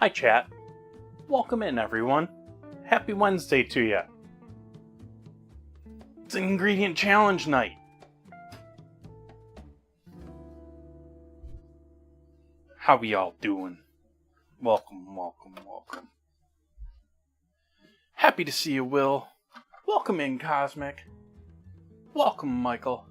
Hi chat. Welcome in everyone. Happy Wednesday to ya. It's an ingredient challenge night. How we all doing? Welcome. Happy to see you, Will. Welcome in, Cosmic. Welcome, Michael.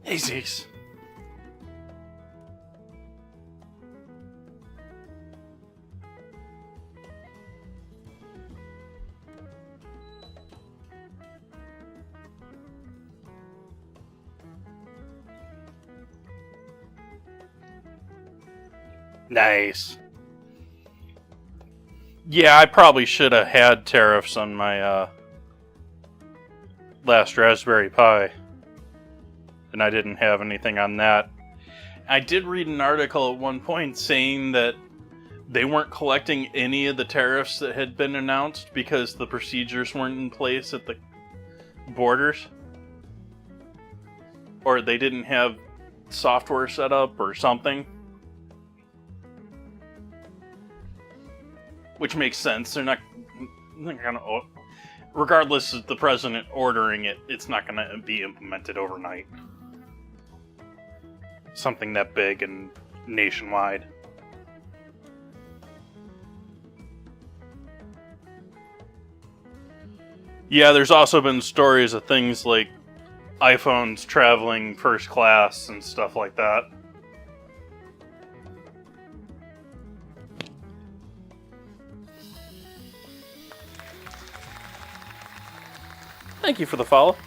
Hey, Zeeks. Nice. Yeah, I probably should have had tariffs on my last Raspberry Pi. And I didn't have anything on that. I did read an article at one point saying that they weren't collecting any of the tariffs that had been announced because the procedures weren't in place at the borders. Or they didn't have software set up or something. Which makes sense. They're not gonna... Regardless of the president ordering it, it's not gonna be implemented overnight. Something that big and nationwide. Yeah, there's also been stories of things like iPhones traveling first class and stuff like that. Thank you for the follow.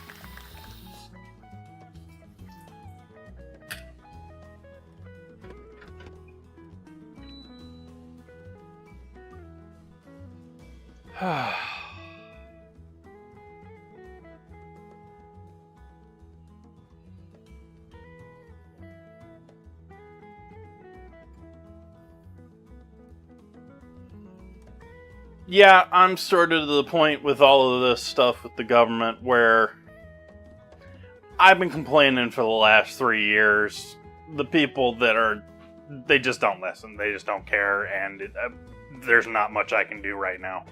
Yeah, I'm sort of to the point with all of this stuff with the government where I've been complaining for the last 3 years. The people that are, they just don't listen. They just don't care, and there's not much I can do right now.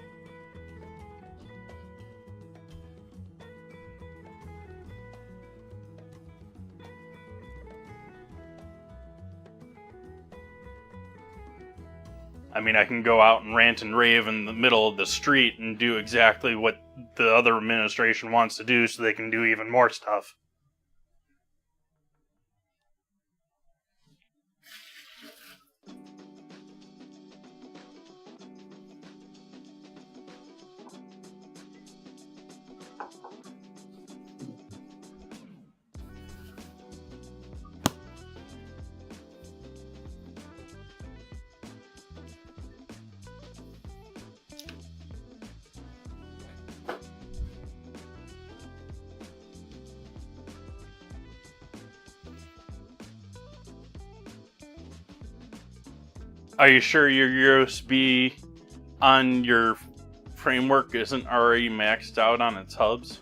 I mean, I can go out and rant and rave in the middle of the street and do exactly what the other administration wants to do so they can do even more stuff. Are you sure your USB on your framework isn't already maxed out on its hubs?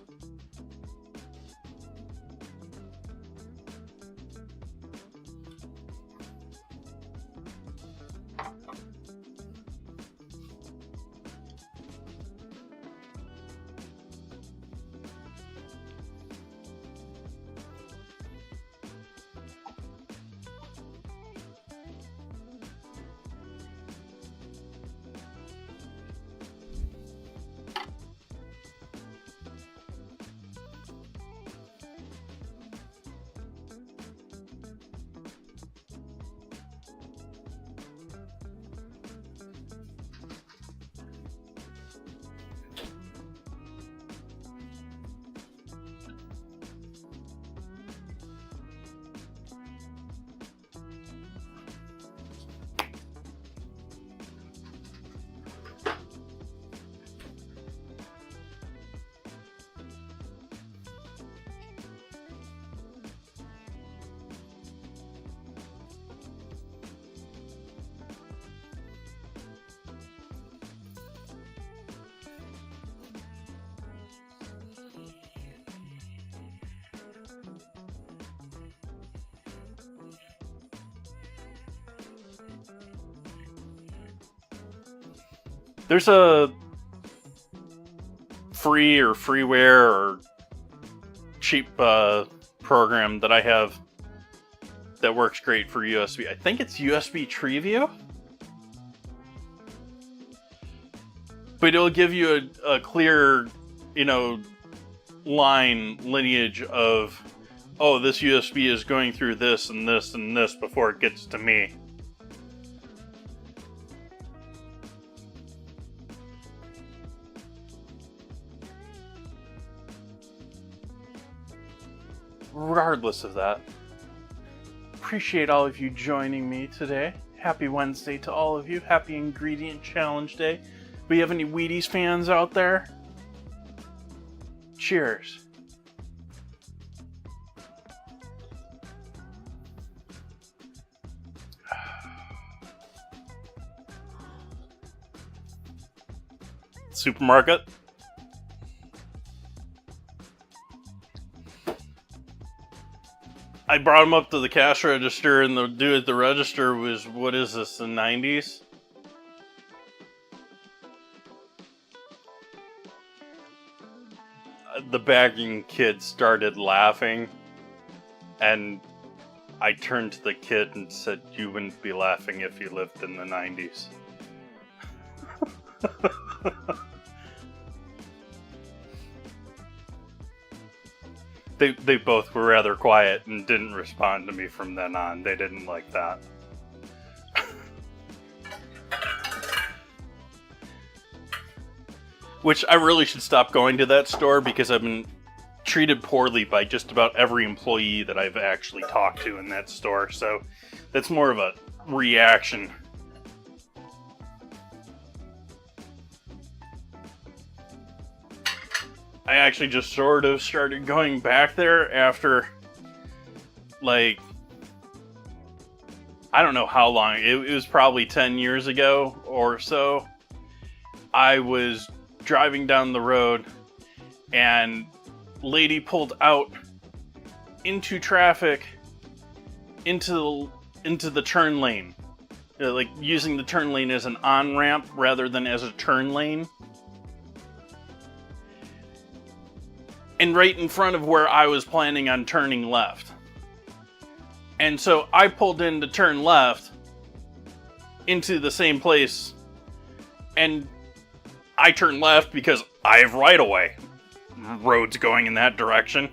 There's a free or freeware or cheap program that I have that works great for USB. I think it's USB TreeView, but it'll give you a clear, lineage of, oh, this USB is going through this and this and this before it gets to me. Regardless of that, appreciate all of you joining me today. Happy Wednesday to all of you. Happy Ingredient Challenge Day. We have any Wheaties fans out there? Cheers. Supermarket. I brought him up to the cash register, and the dude at the register was, what is this, the 90s? The bagging kid started laughing, and I turned to the kid and said, you wouldn't be laughing if you lived in the 90s. They both were rather quiet and didn't respond to me from then on. They didn't like that. Which I really should stop going to that store, because I've been treated poorly by just about every employee that I've actually talked to in that store. So that's more of a reaction. I actually just sort of started going back there after, like, I don't know how long. It was probably 10 years ago or so. I was driving down the road, and lady pulled out into traffic, into the turn lane. Like, using the turn lane as an on-ramp rather than as a turn lane. And right in front of where I was planning on turning left. And so I pulled in to turn left into the same place, and I turned left because I have right-of-way. Roads going in that direction.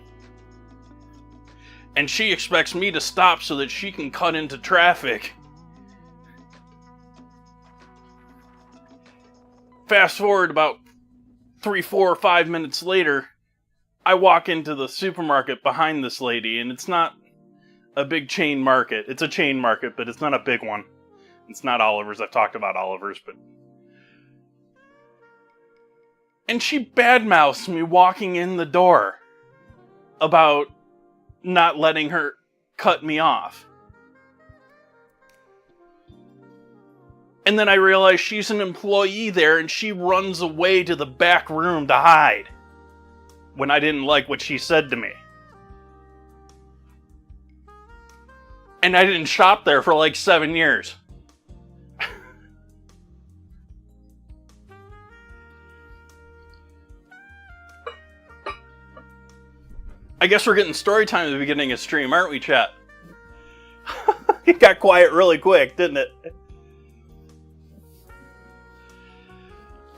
And she expects me to stop so that she can cut into traffic. Fast forward about 3, 4, or 5 minutes later, I walk into the supermarket behind this lady, and it's not a big chain market. It's a chain market, but it's not a big one. It's not Oliver's. I've talked about Oliver's, but... And she badmouths me walking in the door about not letting her cut me off. And then I realize she's an employee there, and she runs away to the back room to hide when I didn't like what she said to me. And I didn't shop there for like 7 years. I guess we're getting story time at the beginning of stream, aren't we, chat? It got quiet really quick, didn't it?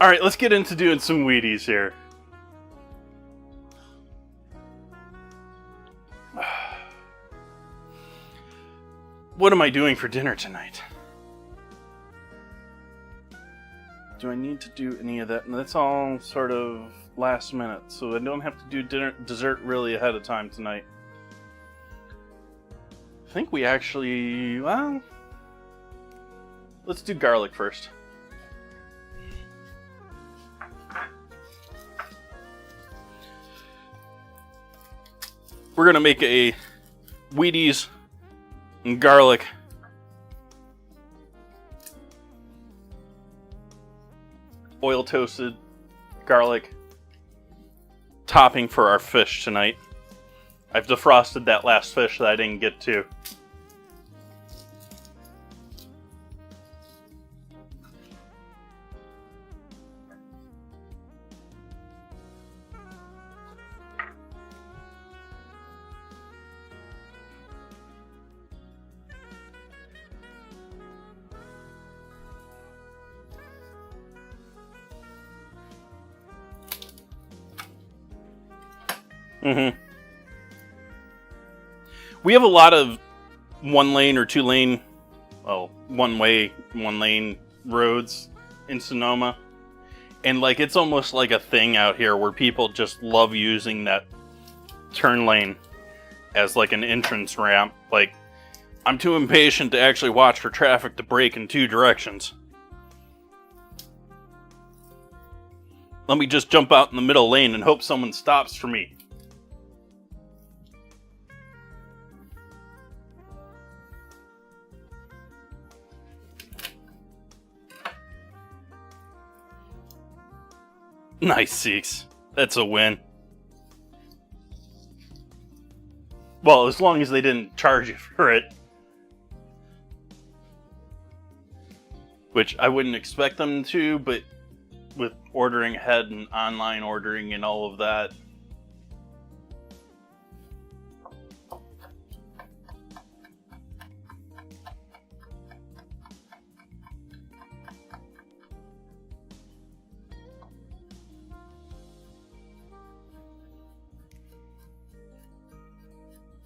Alright, let's get into doing some Wheaties here. What am I doing for dinner tonight? Do I need to do any of that? And that's all sort of last minute, so I don't have to do dessert really ahead of time tonight. I think we actually, well, let's do garlic first. We're gonna make a Wheaties and garlic oil toasted garlic topping for our fish tonight. I've defrosted that last fish that I didn't get to. We have a lot of one lane or two lane, well, one way, one lane roads in Sonoma. And like, it's almost like a thing out here where people just love using that turn lane as like an entrance ramp. Like, I'm too impatient to actually watch for traffic to break in two directions. Let me just jump out in the middle lane and hope someone stops for me. Nice, Seeks. That's a win. Well, as long as they didn't charge you for it. Which I wouldn't expect them to, but with ordering ahead and online ordering and all of that.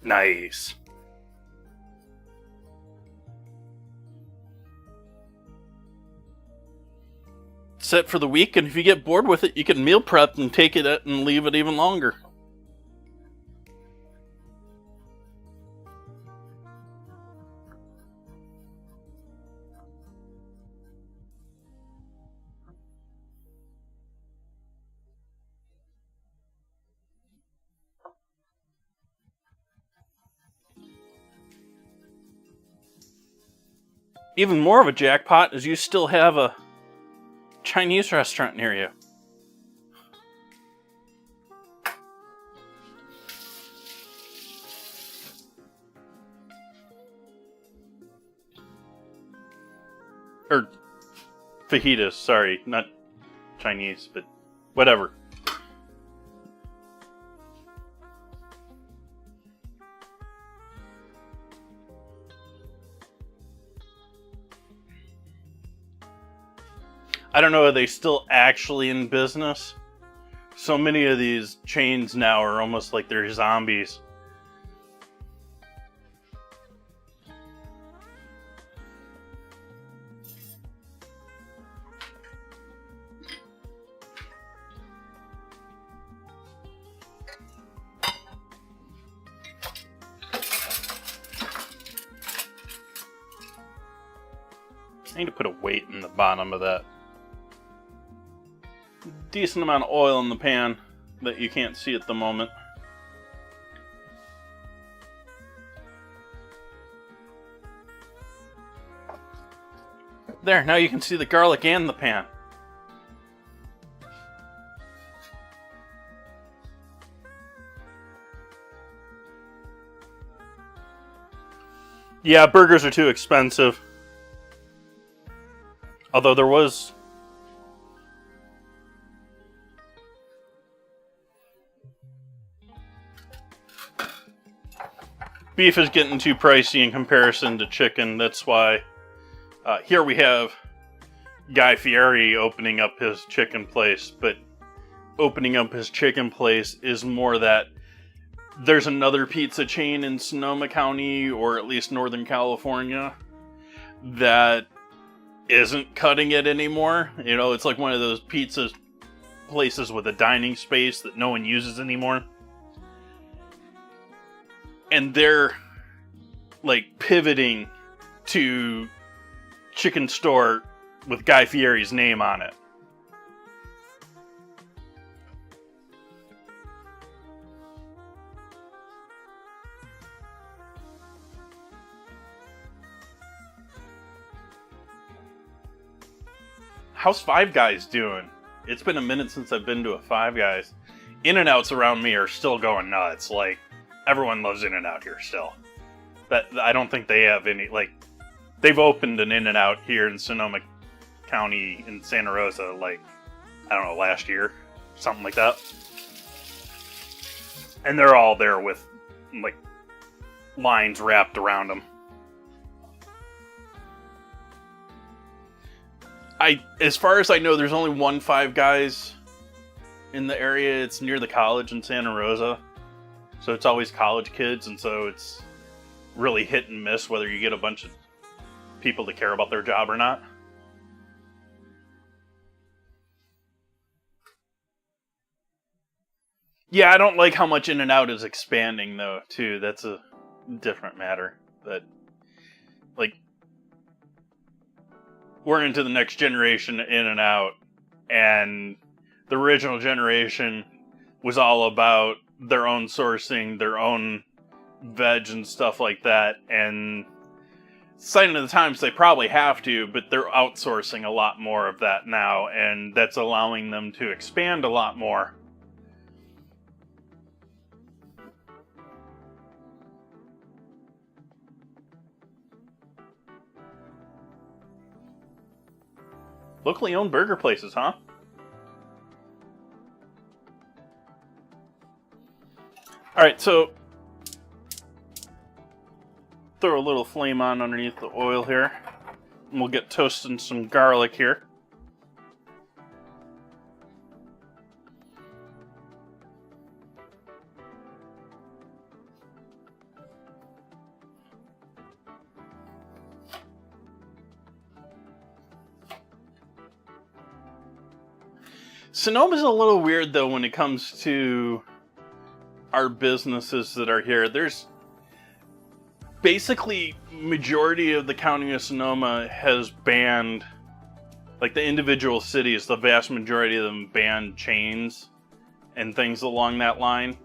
Nice. Set for the week, and if you get bored with it, you can meal prep and take it and leave it even longer. Even more of a jackpot is you still have a Chinese restaurant near you. Or fajitas, sorry, not Chinese, but whatever. I don't know, are they still actually in business? So many of these chains now are almost like they're zombies. I need to put a weight in the bottom of that. Decent amount of oil in the pan that you can't see at the moment. There, now you can see the garlic and the pan. Yeah, burgers are too expensive. Although there was... beef is getting too pricey in comparison to chicken. That's why here we have Guy Fieri opening up his chicken place. But opening up his chicken place is more that there's another pizza chain in Sonoma County, or at least Northern California, that isn't cutting it anymore. You know, it's like one of those pizza places with a dining space that no one uses anymore. And they're like pivoting to chicken store with Guy Fieri's name on it. How's Five Guys doing? It's been a minute since I've been to a Five Guys. In-N-Outs around me are still going nuts. Like, everyone loves In-N-Out here still. But I don't think they have any, like, they've opened an In-N-Out here in Sonoma County in Santa Rosa, like, I don't know, last year. Something like that. And they're all there with, like, lines wrapped around them. As far as I know, there's only one Five Guys in the area. It's near the college in Santa Rosa. So it's always college kids, and so it's really hit and miss whether you get a bunch of people that care about their job or not. Yeah, I don't like how much In-N-Out is expanding, though, too. That's a different matter. But, like, we're into the next generation In-N-Out, and the original generation was all about their own sourcing, their own veg and stuff like that, and sign of the times they probably have to, but they're outsourcing a lot more of that now, and that's allowing them to expand a lot more. Locally owned burger places, huh? Alright, so throw a little flame on underneath the oil here. And we'll get toasting some garlic here. Sonoma's a little weird, though, when it comes to our businesses that are here. There's basically majority of the county of Sonoma has banned, like the individual cities, the vast majority of them banned chains and things along that line.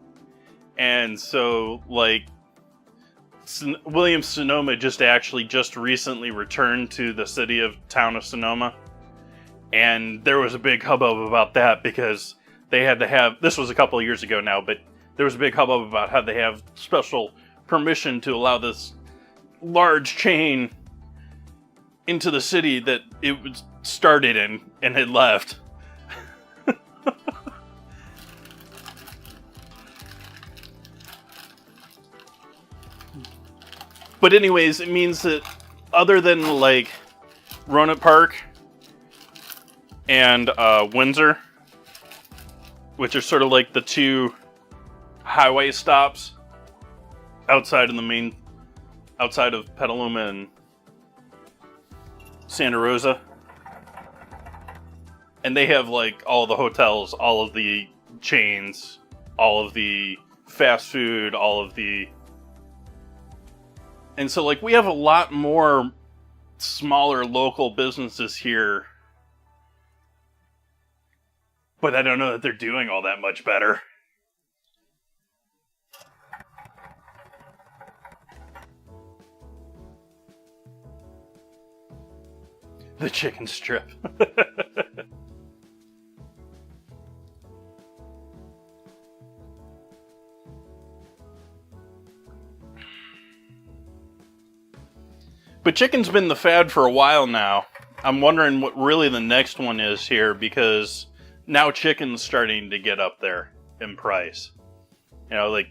And so, like, Williams-Sonoma just recently returned to the town of Sonoma. And there was a big hubbub about that because they had to have, this was a couple of years ago now, but there was a big hubbub about how they have special permission to allow this large chain into the city that it was started in and had left. But anyways, it means that other than like Roanoke Park and Windsor, which are sort of like the two highway stops outside of Petaluma and Santa Rosa. And they have like all the hotels, all of the chains, all of the fast food, and so like we have a lot more smaller local businesses here. But I don't know that they're doing all that much better. The chicken strip. But chicken's been the fad for a while now. I'm wondering what really the next one is here, because now chicken's starting to get up there in price. You know, like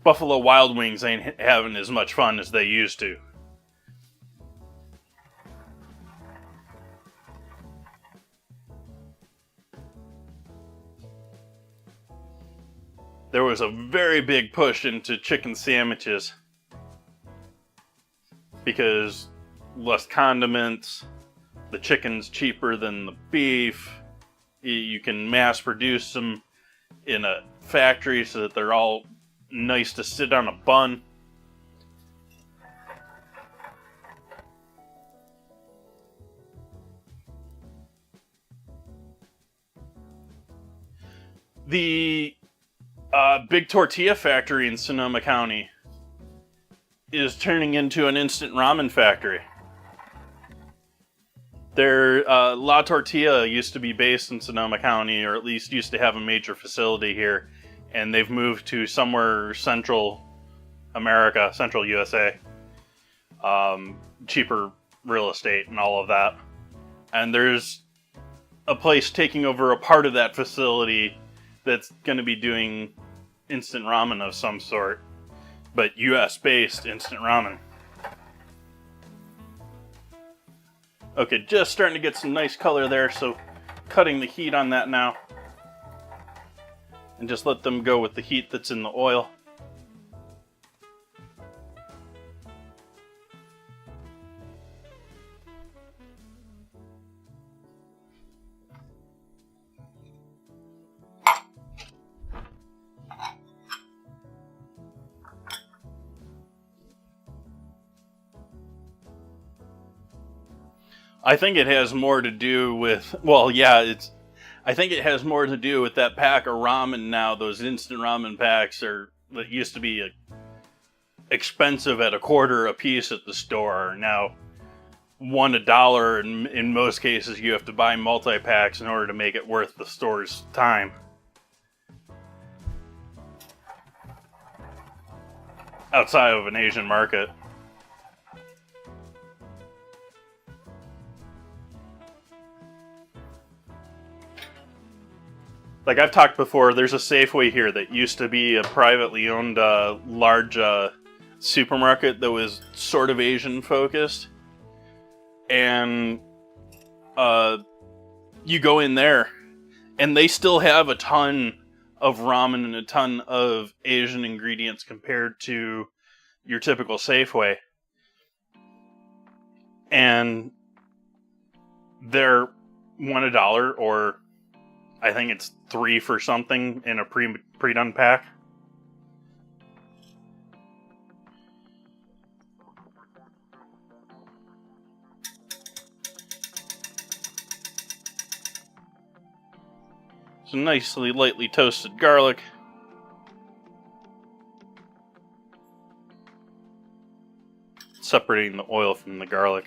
Buffalo Wild Wings ain't having as much fun as they used to. There was a very big push into chicken sandwiches because less condiments, the chicken's cheaper than the beef, you can mass produce them in a factory so that they're all nice to sit on a bun. The big tortilla factory in Sonoma County is turning into an instant ramen factory. Their La Tortilla used to be based in Sonoma County, or at least used to have a major facility here, and they've moved to somewhere Central America, Central USA. Cheaper real estate and all of that. And there's a place taking over a part of that facility that's going to be doing instant ramen of some sort, but US-based instant ramen. Okay, just starting to get some nice color there, so cutting the heat on that now. And just let them go with the heat that's in the oil. I think it has more to do with, I think it has more to do with that pack of ramen now. Those instant ramen packs that used to be expensive at $0.25 a piece at the store are now $1, and in most cases you have to buy multi-packs in order to make it worth the store's time. Outside of an Asian market. Like I've talked before, there's a Safeway here that used to be a privately owned large supermarket that was sort of Asian focused. And you go in there and they still have a ton of ramen and a ton of Asian ingredients compared to your typical Safeway. And they're $1 or I think it's $3 for something in a pre-done pack. Some nicely lightly toasted garlic. Separating the oil from the garlic.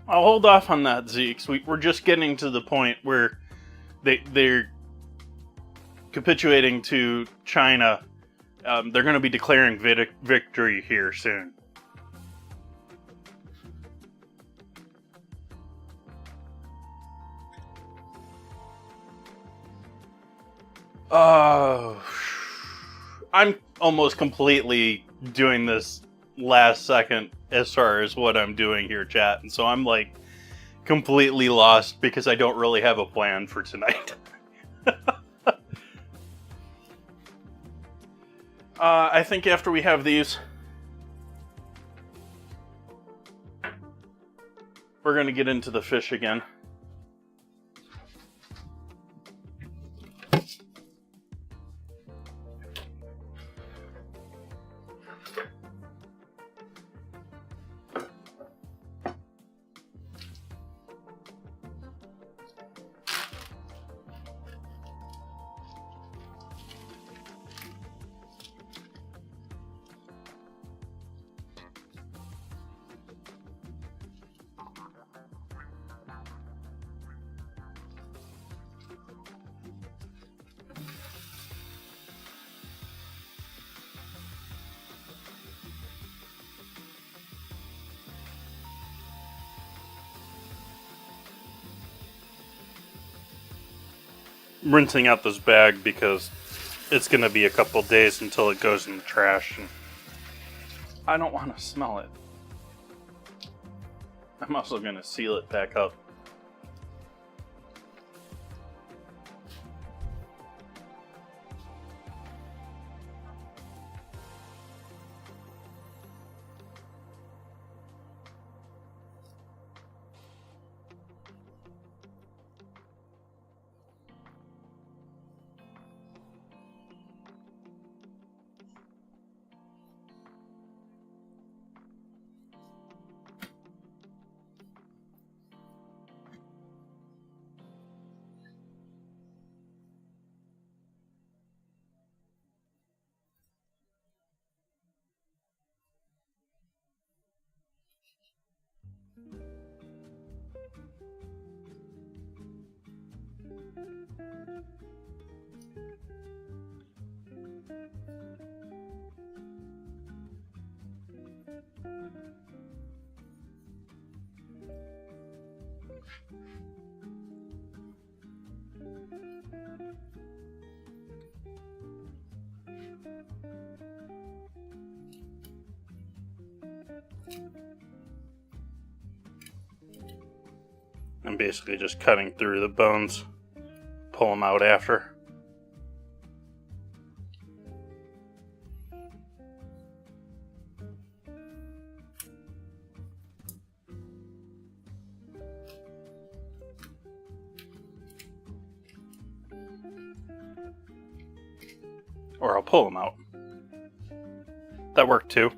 I'll hold off on that, Zeke. We're just getting to the point where they're capitulating to China. They're going to be declaring victory here soon. I'm almost completely doing this last second as far as what I'm doing here, chat. And so I'm like completely lost because I don't really have a plan for tonight. I think after we have these, we're going to get into the fish again. Rinsing out this bag because it's going to be a couple days until it goes in the trash. And I don't want to smell it. I'm also going to seal it back up. I'm basically just cutting through the bones, pull them out after. Or I'll pull them out. That worked too.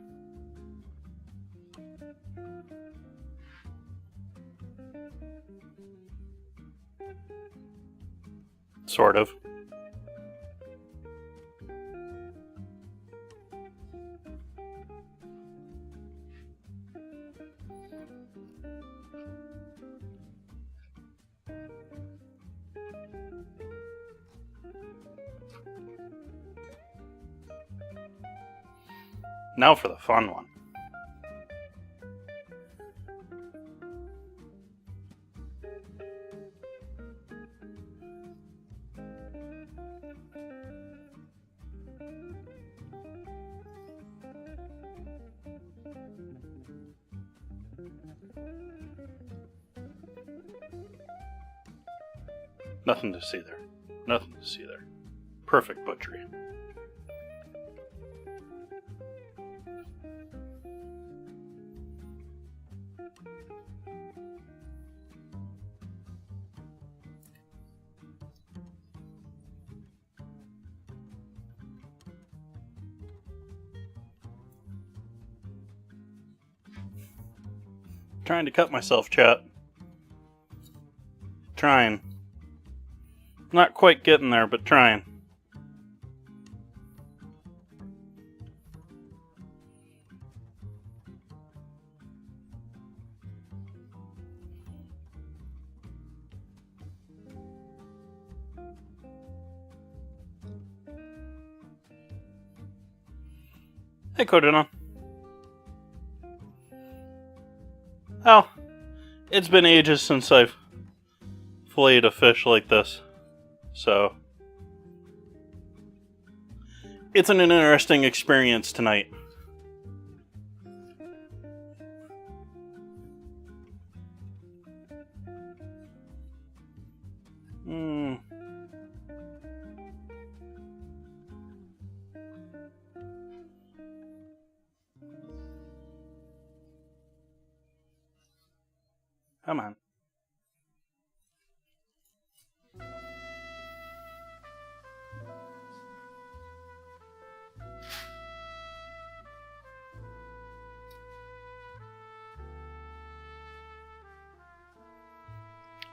Sort of. Now for the fun one. Nothing to see there. Nothing to see there. Perfect butchery. Trying to cut myself, chat. Trying. Not quite getting there, but trying. Hey, Koduna. Well, it's been ages since I've filleted a fish like this, so it's an interesting experience tonight. Come on.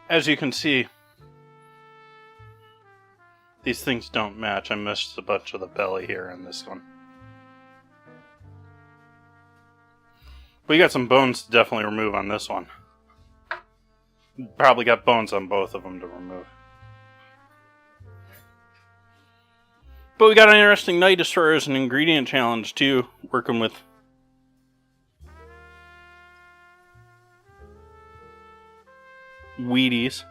As you can see, these things don't match. I missed a bunch of the belly here in this one. But you got some bones to definitely remove on this one. Probably got bones on both of them to remove. But we got an interesting night as far as an ingredient challenge too, working with Wheaties.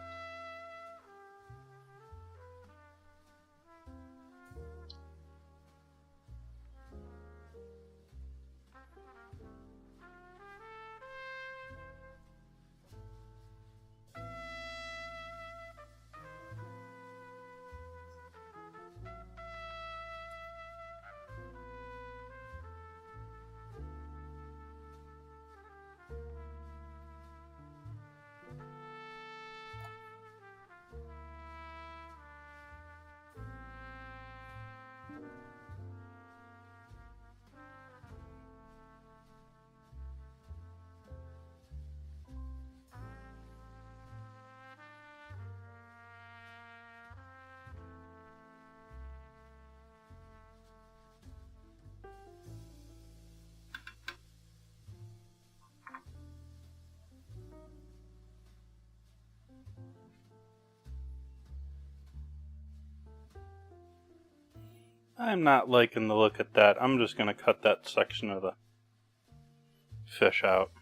I'm not liking the look at that. I'm just going to cut that section of the fish out.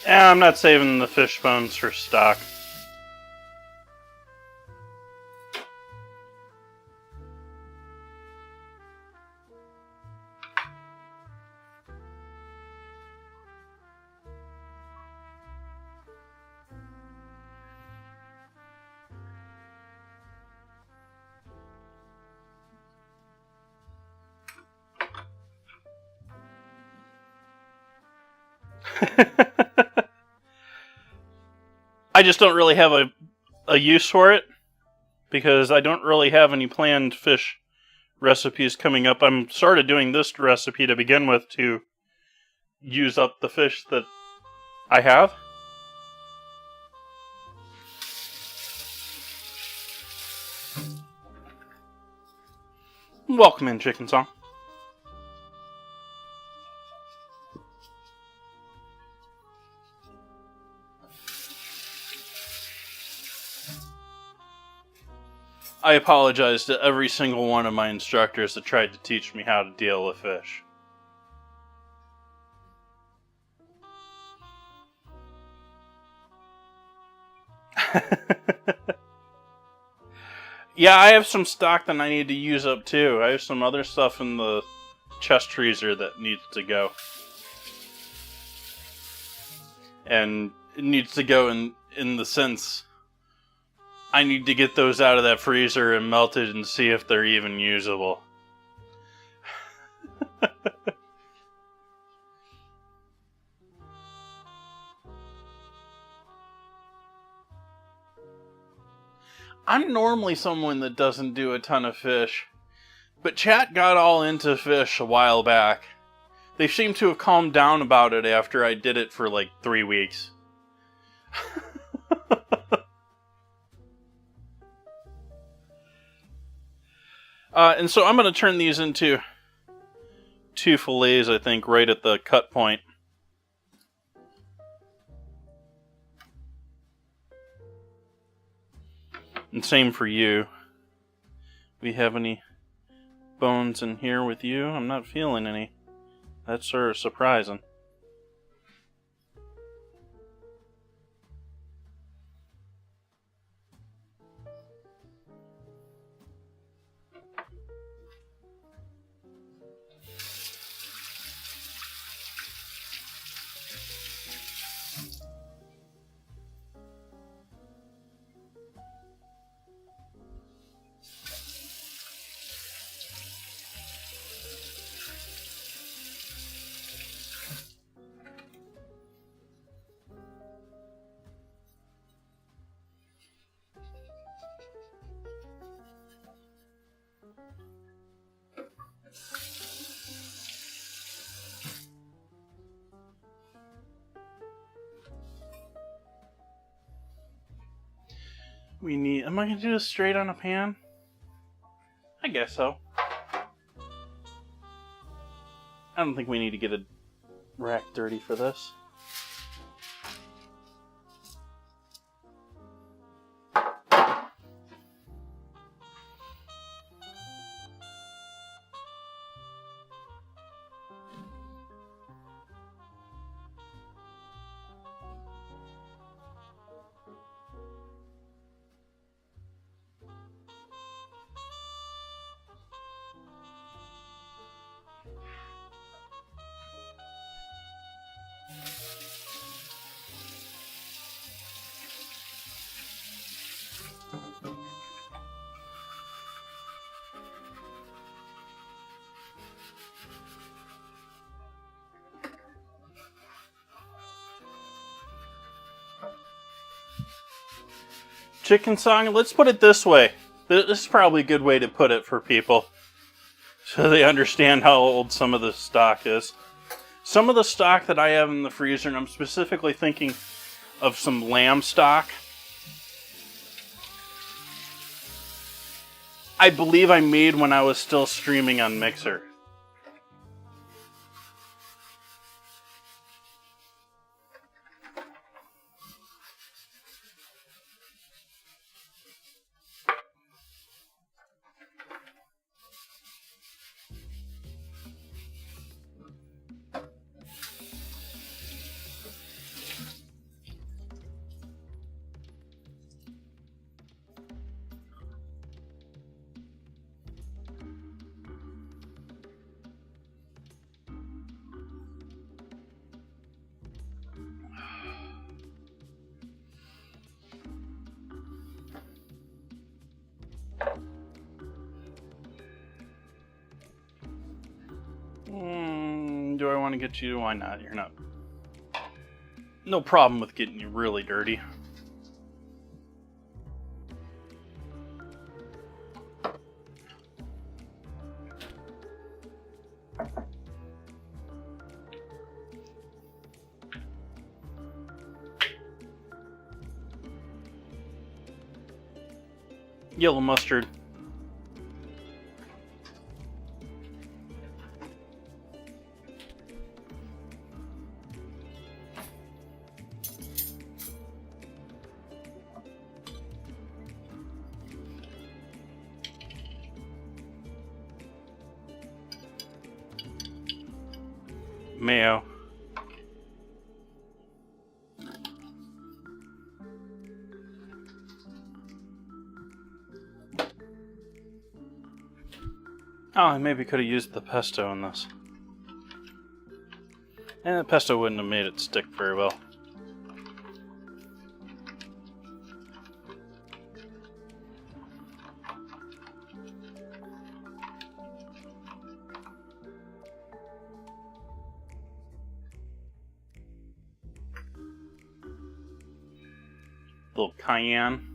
I'm not saving the fish bones for stock. I just don't really have a use for it, because I don't really have any planned fish recipes coming up. I'm sort of doing this recipe to begin with to use up the fish that I have. Welcome in, Chicken Song. I apologize to every single one of my instructors that tried to teach me how to deal with fish. Yeah, I have some stock that I need to use up too. I have some other stuff in the chest freezer that needs to go. And it needs to go in the sense I need to get those out of that freezer and melted and see if they're even usable. I'm normally someone that doesn't do a ton of fish, but chat got all into fish a while back. They seem to have calmed down about it after I did it for like 3 weeks. And so I'm going to turn these into 2 fillets, I think, right at the cut point. And same for you. We have any bones in here with you? I'm not feeling any. That's sort of surprising. We need... Am I going to do this straight on a pan? I guess so. I don't think we need to get a rack dirty for this. Chicken song, let's put it this way. This is probably a good way to put it for people, so they understand how old some of the stock is. Some of the stock that I have in the freezer, and I'm specifically thinking of some lamb stock, I believe I made when I was still streaming on Mixer. Do I want to get you? Why not? You're not. No problem with getting you really dirty. Yellow mustard. Mayo. Oh, I maybe could have used the pesto in this. And the pesto wouldn't have made it stick very well. A little cayenne.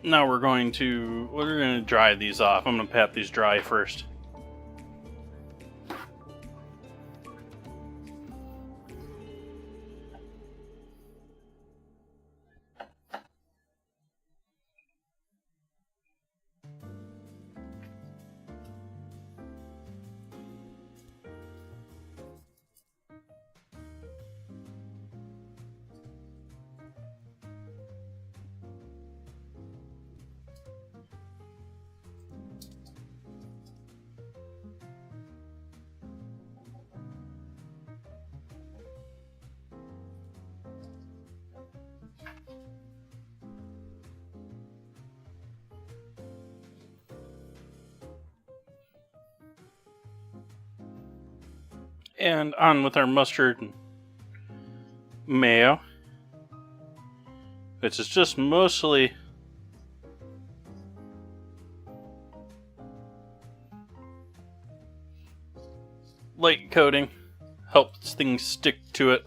Now we're going to dry these off. I'm going to pat these dry first. And on with our mustard and mayo, which is just mostly light coating, helps things stick to it,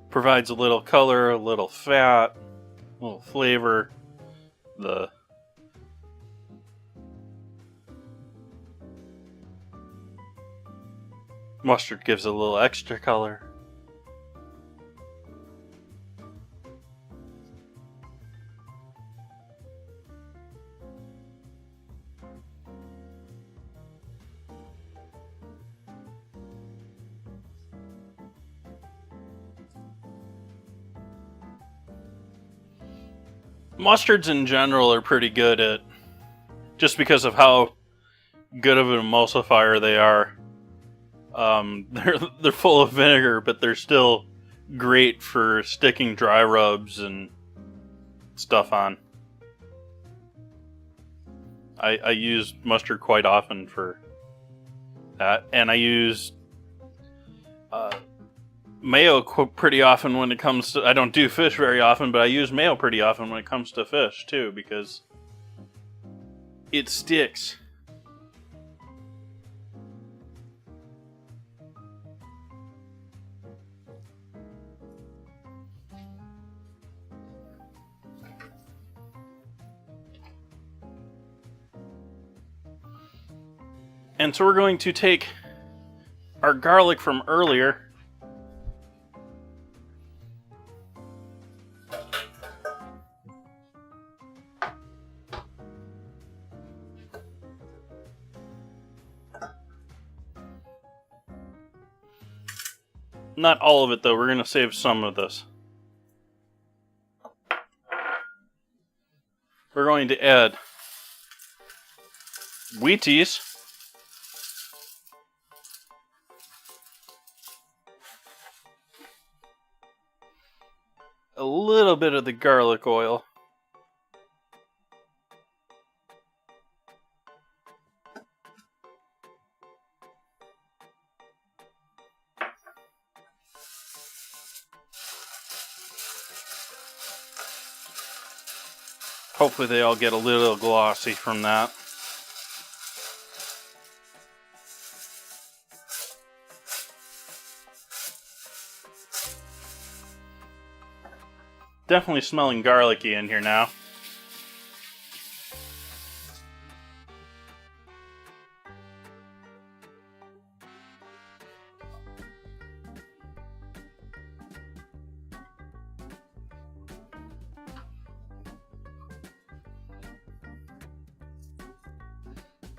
provides a little color, a little fat, a little flavor. The mustard gives it a little extra color. Mustards in general are pretty good at, just because of how good of an emulsifier they are. They're full of vinegar, but they're still great for sticking dry rubs and stuff on. I use mustard quite often for that, and I use mayo pretty often when it comes to... I don't do fish very often, but I use mayo pretty often when it comes to fish too, because it sticks. And so we're going to take our garlic from earlier, not all of it though, we're going to save some of this. We're going to add Wheaties, a little bit of the garlic oil, hopefully they all get a little glossy from that. Definitely smelling garlicky in here now.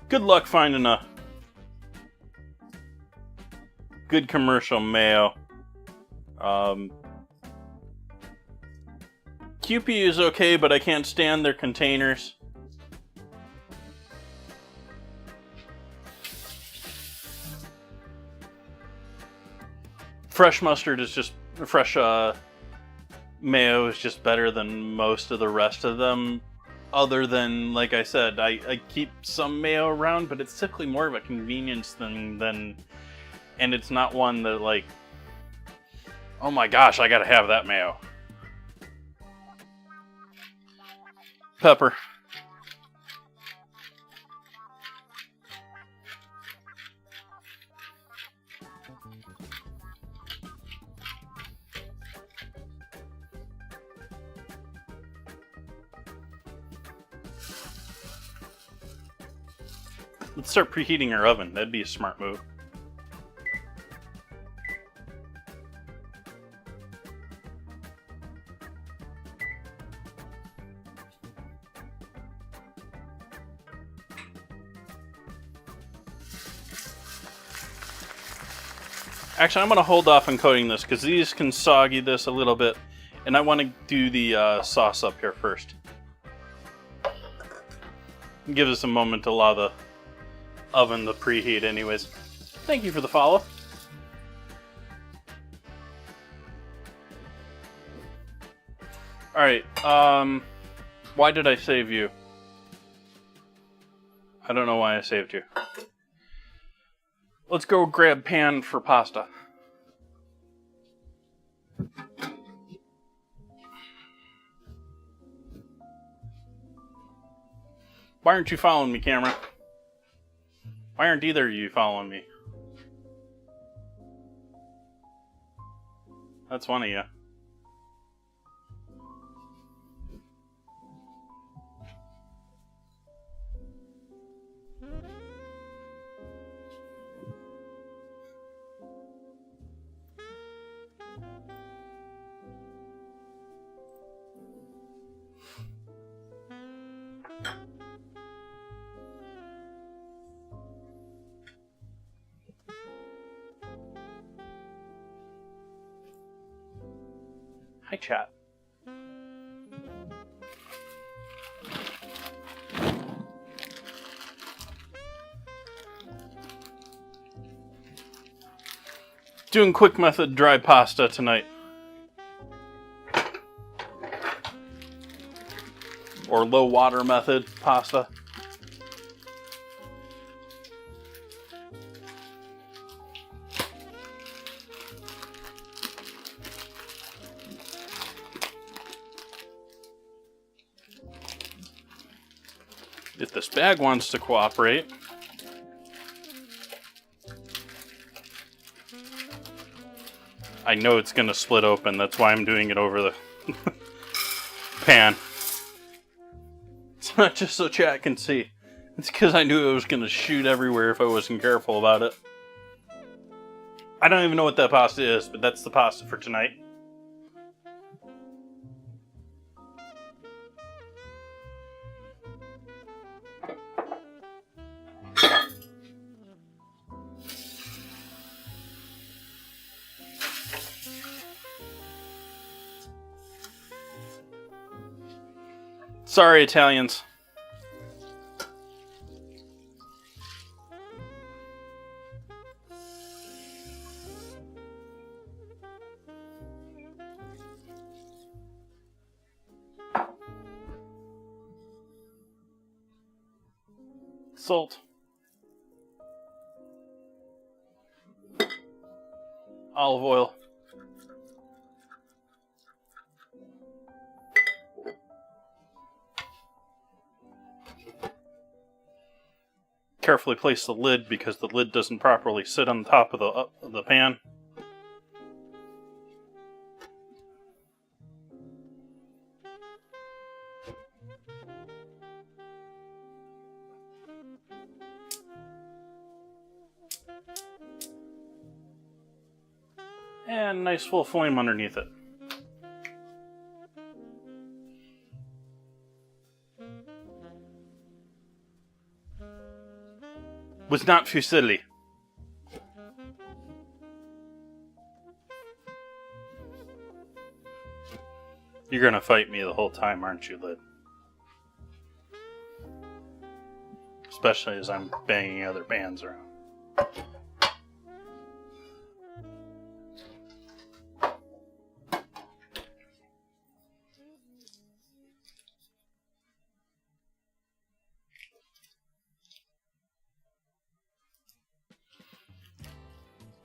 Good luck finding a good commercial mayo. QP is okay, but I can't stand their containers. Fresh mustard is just... fresh mayo is just better than most of the rest of them. Other than, like I said, I keep some mayo around, but it's typically more of a convenience thing than... and it's not one that, like, oh my gosh, I gotta have that mayo. Pepper. Let's start preheating our oven. That'd be a smart move. Actually, I'm going to hold off on coating this because these can soggy this a little bit. And I want to do the sauce up here first. Give us a moment to allow the oven to preheat anyways. Thank you for the follow. Alright, why did I save you? I don't know why I saved you. Let's go grab pan for pasta. Why aren't you following me, camera? Why aren't either of you following me? That's one of you. Hi, chat. Doing quick method dry pasta tonight. Or low water method pasta. If this bag wants to cooperate. I know it's going to split open, that's why I'm doing it over the pan. It's not just so chat can see. It's because I knew it was going to shoot everywhere if I wasn't careful about it. I don't even know what that pasta is, but that's the pasta for tonight. Sorry, Italians. Salt. Olive oil. Carefully place the lid because the lid doesn't properly sit on top of the pan. And nice full flame underneath it. Was not fusilli. You're gonna fight me the whole time, aren't you, Lid? Especially as I'm banging other bands around.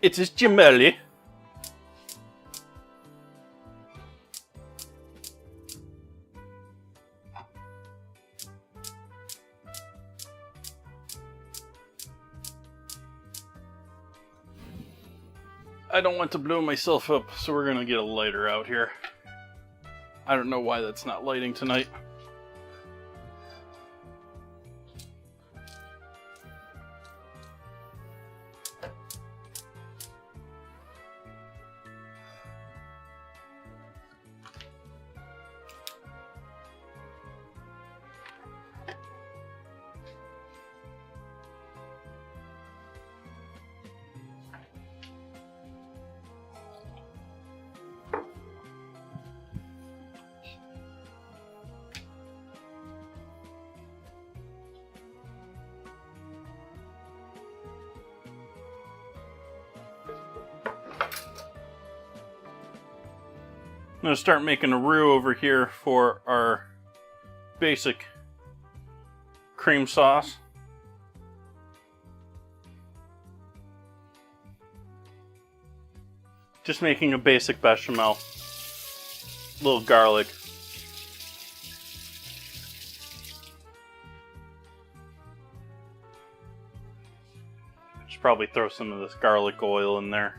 It is gemelli. I don't want to blow myself up, so we're gonna get a lighter out here. I don't know why that's not lighting tonight. going to start making a roux over here for our basic cream sauce. Just making a basic bechamel. A little garlic. Should probably throw some of this garlic oil in there.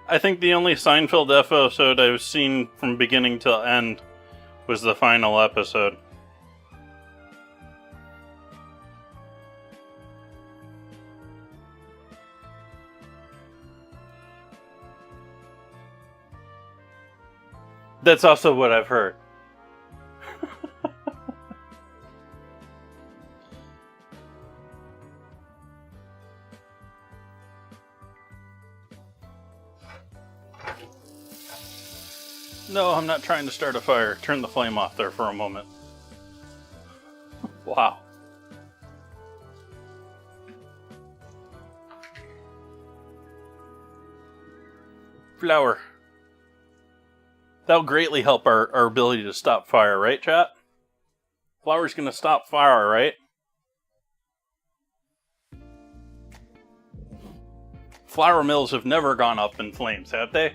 I think the only Seinfeld episode I've seen from beginning to end was the final episode. That's also what I've heard. No, I'm not trying to start a fire. Turn the flame off there for a moment. Wow. Flour. That'll greatly help our ability to stop fire, right, chat? Flour's gonna stop fire, right? Flour mills have never gone up in flames, have they?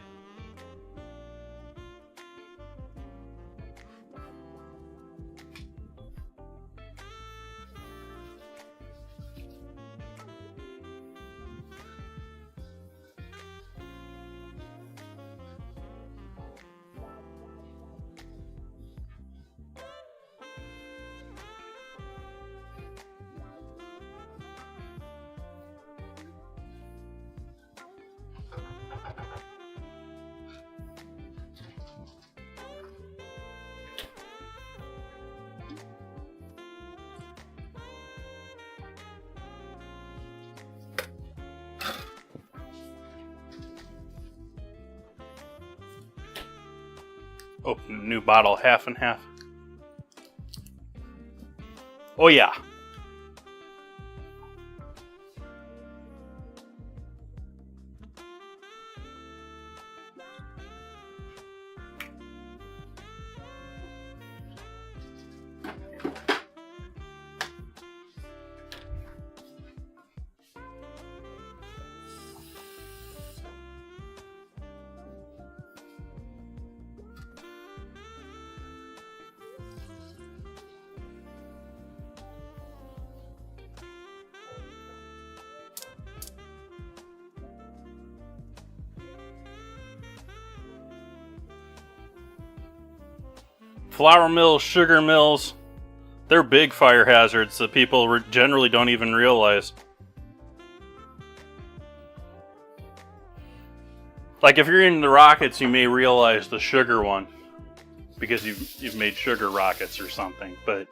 Open a new bottle, half and half. Oh yeah. Flour mills, sugar mills, they're big fire hazards that people generally don't even realize. Like if you're in the rockets, you may realize the sugar one because you've made sugar rockets or something, but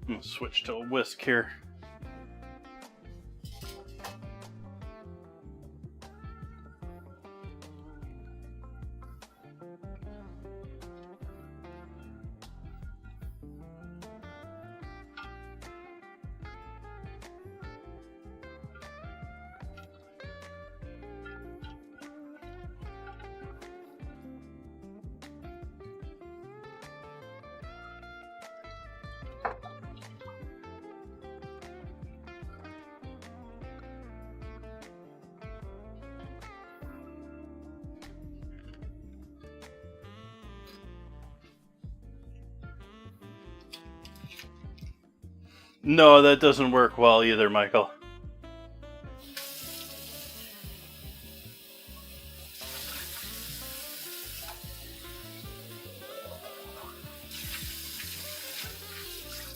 I'm gonna switch to a whisk here. No, that doesn't work well either, Michael.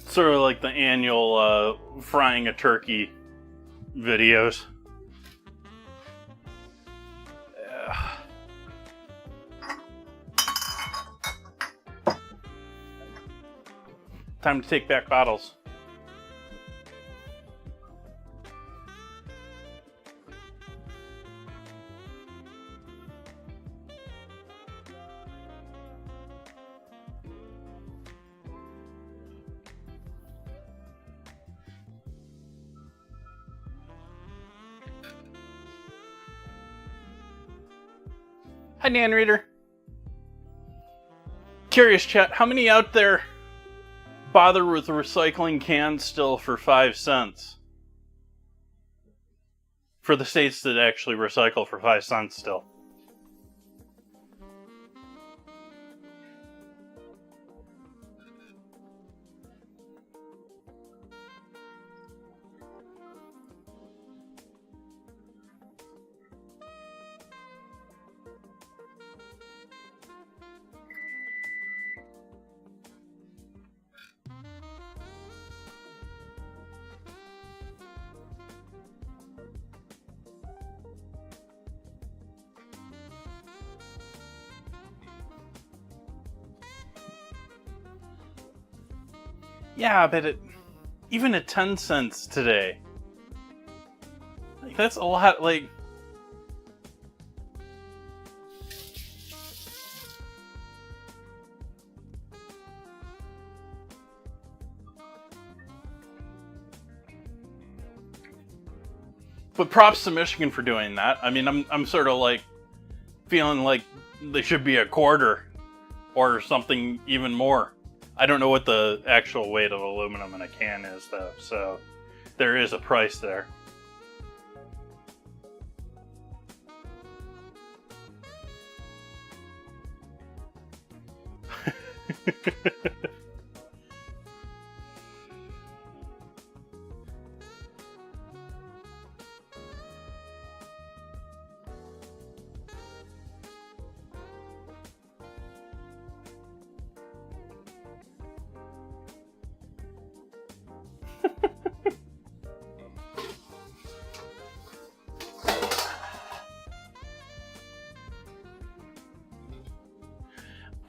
Sort of like the annual frying a turkey videos. Time to take back bottles. Hi, Dan Reader. Curious, chat, how many out there bother with recycling cans still for 5 cents? For the states that actually recycle for 5 cents still. Yeah, but even at 10 cents today, like, that's a lot. Like, but props to Michigan for doing that. I mean, I'm sort of like feeling like they should be a quarter or something even more. I don't know what the actual weight of aluminum in a can is, though, so there is a price there.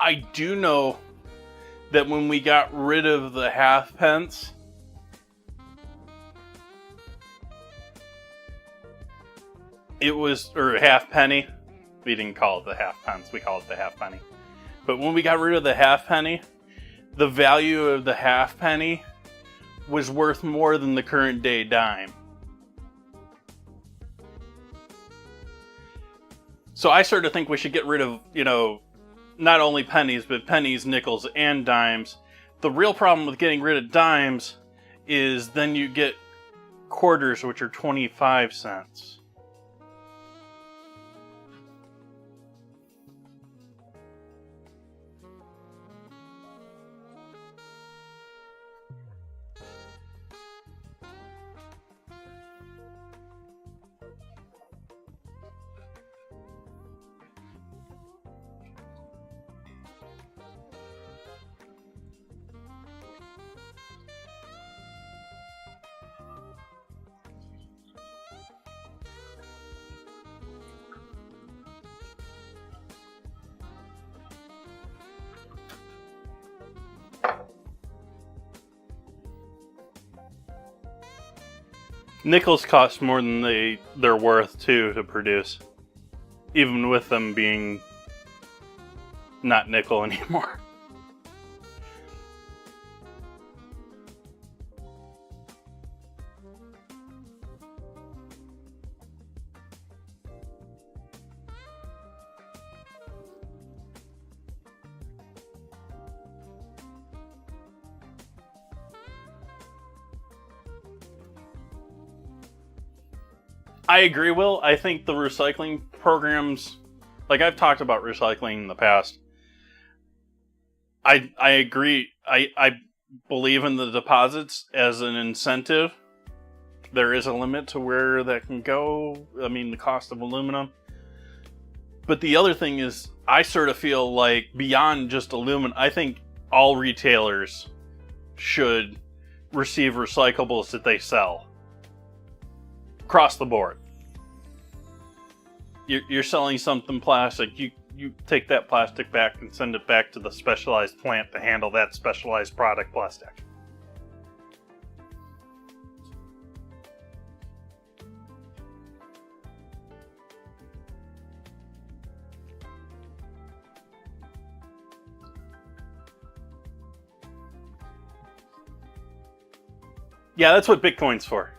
I do know that when we got rid of the halfpence, it was, or halfpenny. We didn't call it the halfpence, we call it the halfpenny. But when we got rid of the halfpenny, the value of the halfpenny was worth more than the current day dime. So I sort of think we should get rid of, not only pennies, but pennies, nickels, and dimes. The real problem with getting rid of dimes is then you get quarters, which are 25 cents. Nickels cost more than they're worth, too, to produce. Even with them being not nickel anymore. I agree, Will. I think the recycling programs, like I've talked about recycling in the past. I agree. I believe in the deposits as an incentive. There is a limit to where that can go. I mean, the cost of aluminum. But the other thing is, I sort of feel like beyond just aluminum, I think all retailers should receive recyclables that they sell. Across the board. You're selling something plastic, you take that plastic back and send it back to the specialized plant to handle that specialized product plastic. Yeah, that's what Bitcoin's for.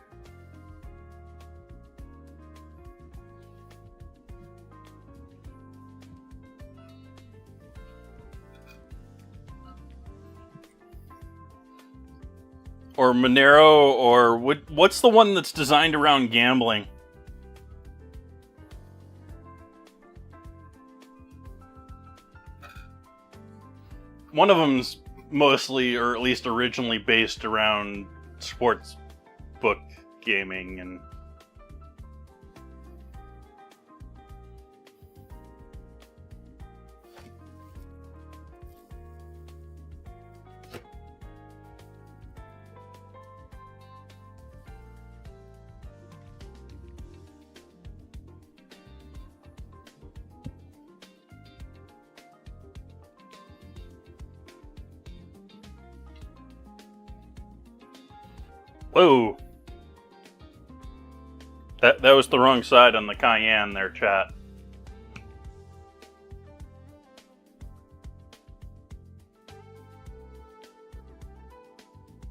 Or Monero, or what's the one that's designed around gambling? One of them's mostly, or at least originally, based around sports book gaming and whoa. That was the wrong side on the cayenne there, chat.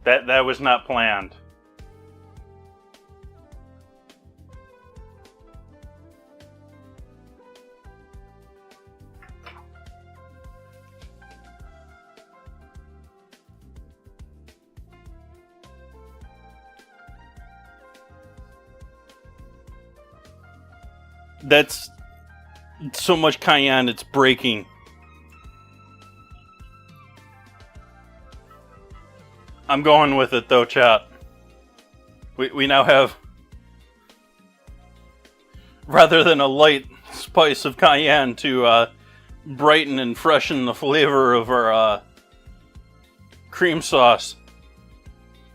That was not planned. That's so much cayenne, it's breaking. I'm going with it though, chat. We now have, rather than a light spice of cayenne to brighten and freshen the flavor of our cream sauce,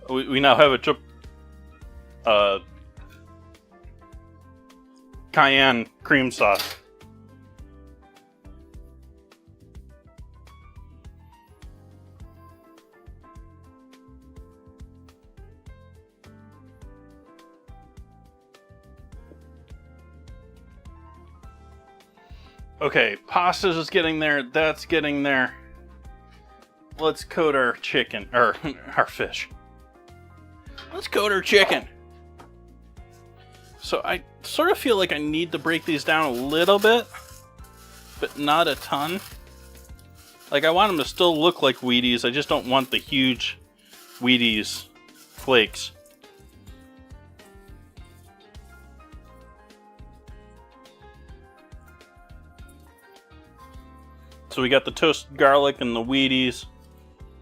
we now have a cayenne cream sauce. Okay, pastas is getting there, that's getting there. Let's coat our chicken, or our fish. Let's coat our chicken. So I sort of feel like I need to break these down a little bit, but not a ton. Like, I want them to still look like Wheaties, I just don't want the huge Wheaties flakes. So we got the toasted garlic and the Wheaties.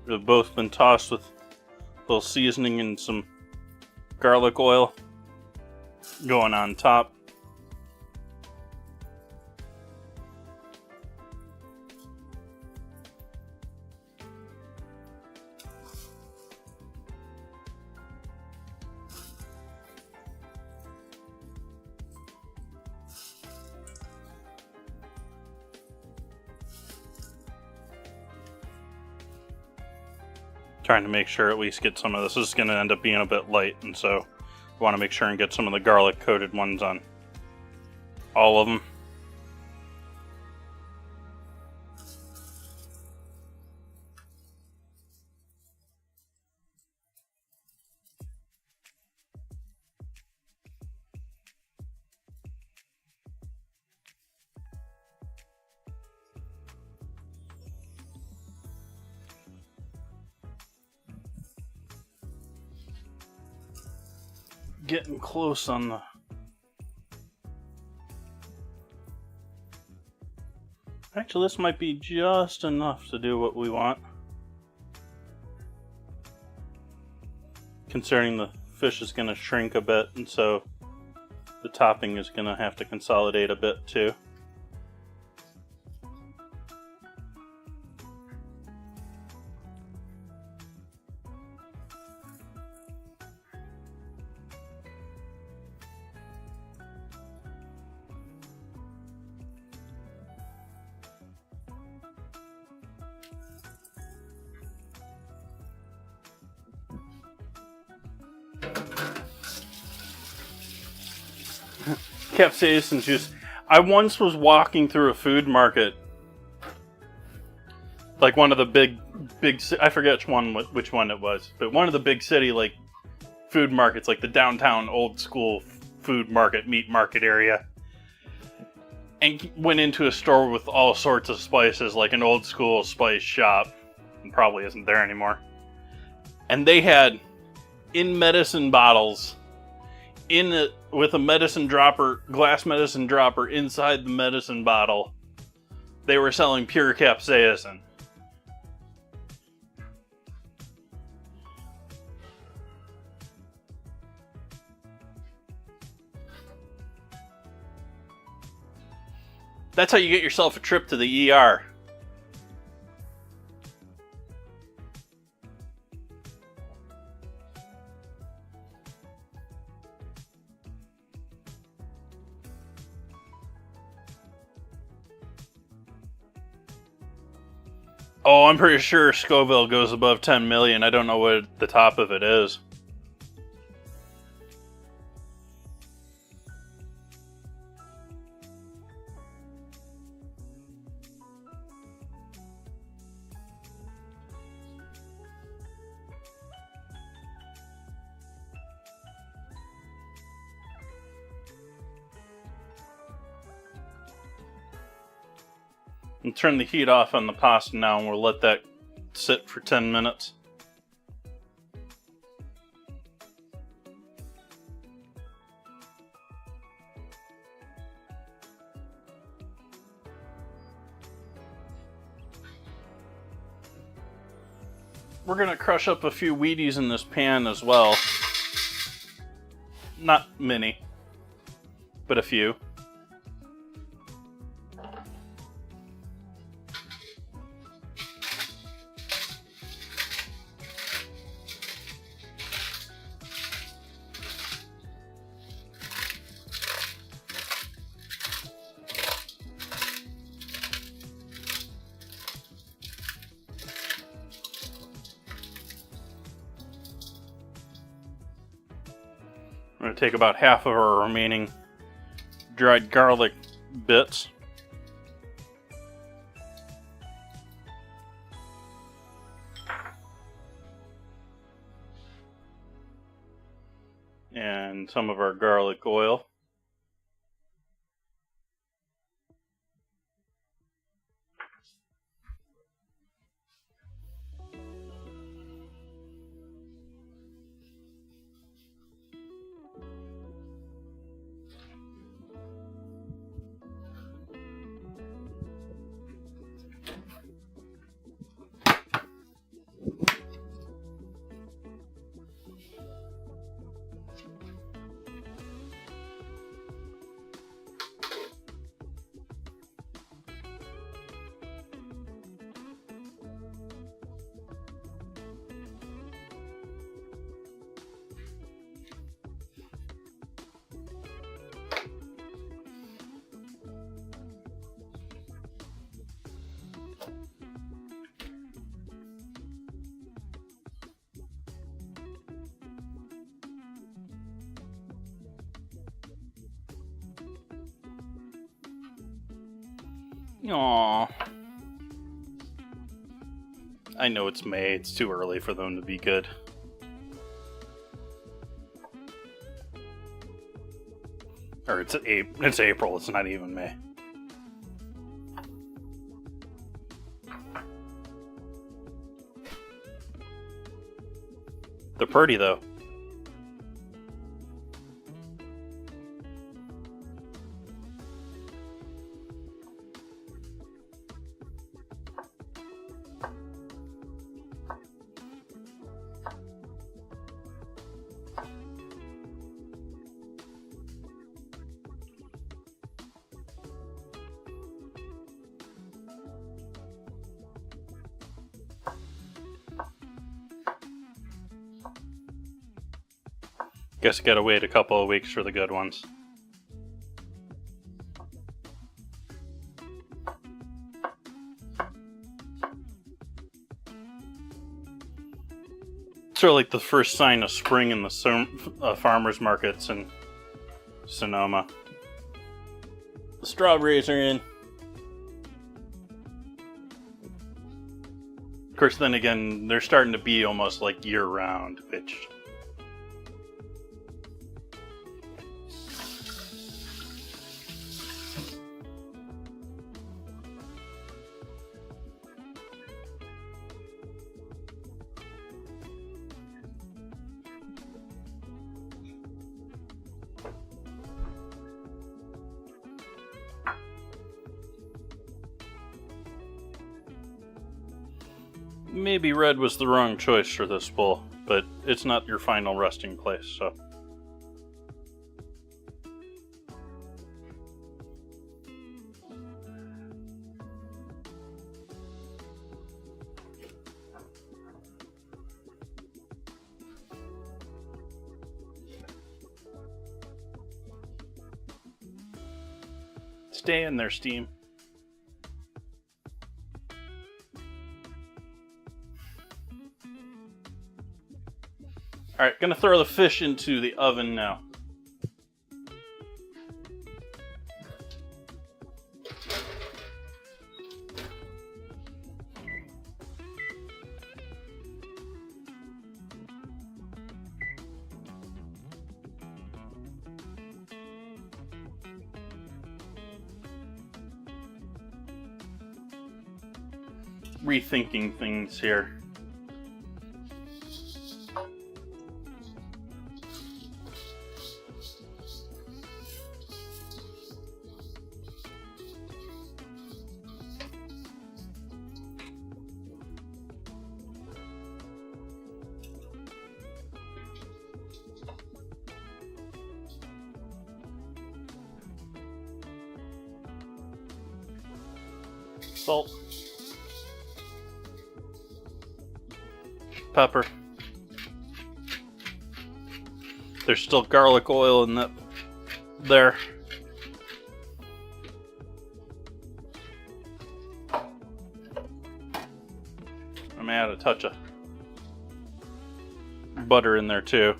They've both been tossed with a little seasoning and some garlic oil going on top. Trying to make sure at least get some of this. This is going to end up being a bit light, and so I want to make sure and get some of the garlic coated ones on all of them. Getting close on the... Actually, this might be just enough to do what we want. concerning the fish is going to shrink a bit, and so the topping is going to have to consolidate a bit too. Capsaicin juice. I once was walking through a food market, like one of the big, I forget which one it was, but one of the big city like food markets, like the downtown old school food market, meat market area, and went into a store with all sorts of spices, like an old school spice shop, and probably isn't there anymore. And they had in medicine bottles, with a medicine dropper, glass medicine dropper inside the medicine bottle, they were selling pure capsaicin. That's how you get yourself a trip to the ER. Oh, I'm pretty sure Scoville goes above 10 million. I don't know what the top of it is. And turn the heat off on the pasta now, and we'll let that sit for 10 minutes. We're going to crush up a few Wheaties in this pan as well. Not many, but a few. I'm going to take about half of our remaining dried garlic bits. And some of our garlic oil. Aww. I know it's May, it's too early for them to be good. Or it's April, it's not even May. They're pretty though. Guess you gotta wait a couple of weeks for the good ones. It's really like the first sign of spring in the farmers markets in Sonoma. The strawberries are in. Of course, then again, they're starting to be almost like year-round, which... Maybe red was the wrong choice for this bowl, but it's not your final resting place, so... Stay in there, Steam. Alright, gonna throw the fish into the oven now. Rethinking things here. Salt. Pepper. There's still garlic oil in that there. I'm gonna add a touch of butter in there too.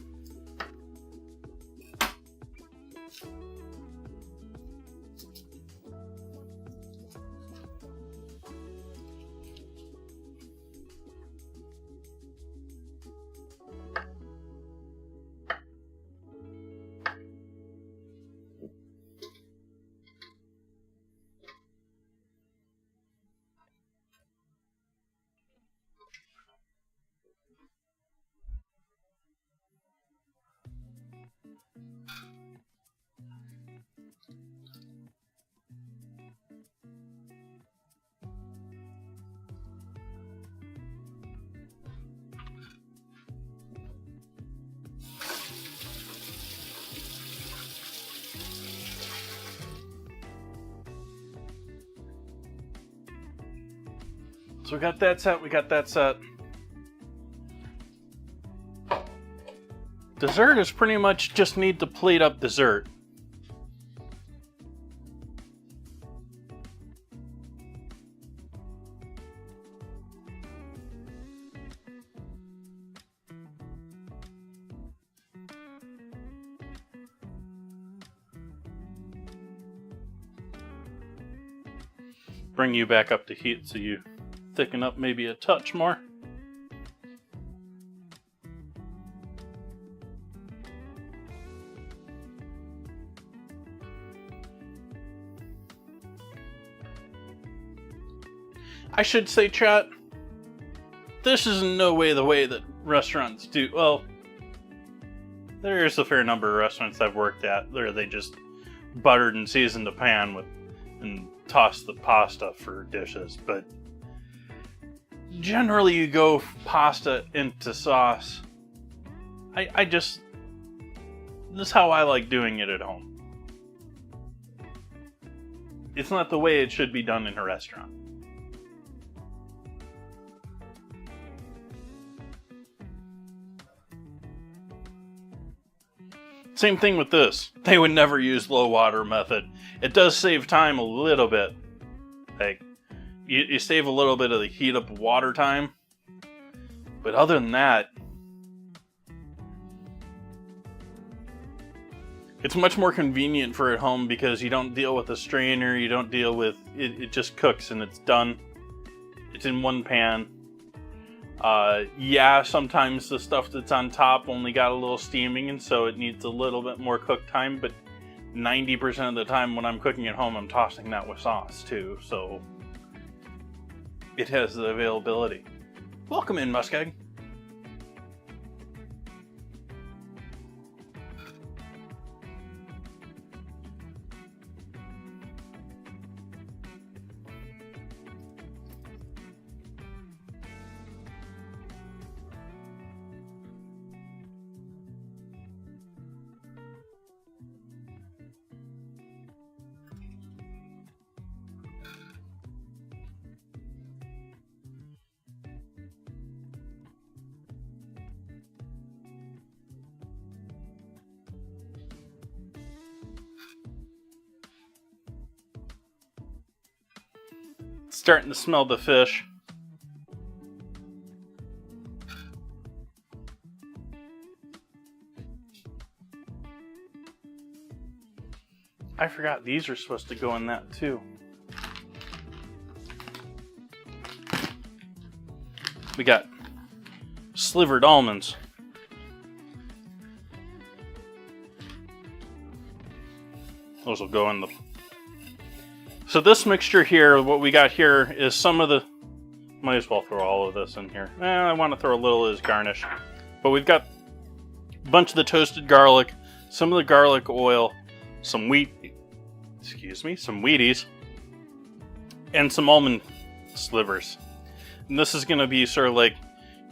So we got that set. Dessert is pretty much just need to plate up dessert. Bring you back up to heat so you thicken up maybe a touch more. I should say, chat, this is in no way the way that restaurants do. Well, there's a fair number of restaurants I've worked at where they just buttered and seasoned the pan with and tossed the pasta for dishes, but generally you go pasta into sauce. I just, this is how I like doing it at home. It's not the way it should be done in a restaurant. Same thing with this. They would never use low water method. It does save time a little bit. Like, you save a little bit of the heat up water time. But other than that, it's much more convenient for at home because you don't deal with a strainer, you don't deal with, it just cooks and it's done. It's in one pan. Yeah, sometimes the stuff that's on top only got a little steaming and so it needs a little bit more cook time, but 90% of the time when I'm cooking at home, I'm tossing that with sauce too, so it has the availability. Welcome in, Muskeg. Starting to smell the fish. I forgot these are supposed to go in that too. We got slivered almonds. Those will go in the... So this mixture here, what we got here is some of the... Might as well throw all of this in here. I want to throw a little as garnish. But we've got a bunch of the toasted garlic, some of the garlic oil, some Wheaties, and some almond slivers. And this is going to be sort of like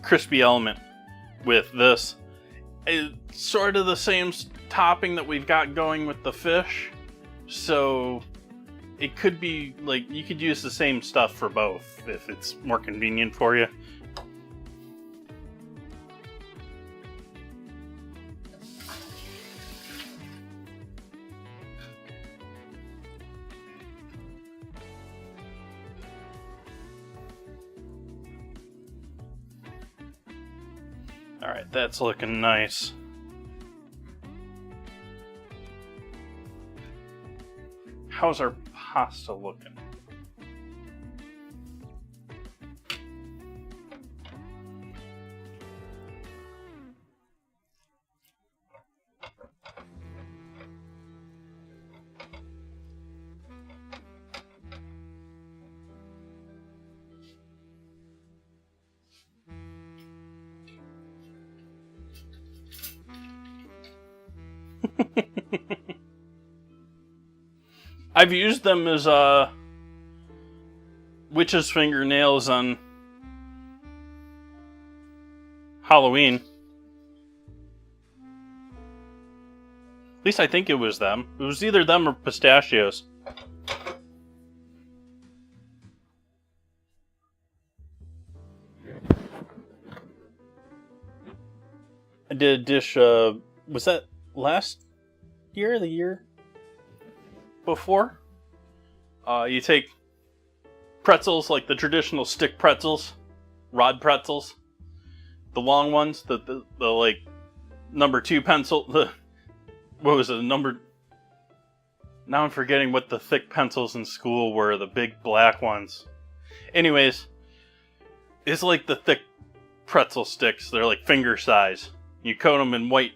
crispy element with this. It's sort of the same topping that we've got going with the fish. So it could be like, you could use the same stuff for both if it's more convenient for you. Alright, that's looking nice. How's our pasta looking? I've used them as witch's fingernails on Halloween. At least I think it was them. It was either them or pistachios. I did a dish, was that last year or the year before? You take pretzels, like the traditional stick pretzels, rod pretzels, the long ones, the like number 2 pencil, what was it, now I'm forgetting what the thick pencils in school were, the big black ones. Anyways, it's like the thick pretzel sticks, they're like finger size. You coat them in white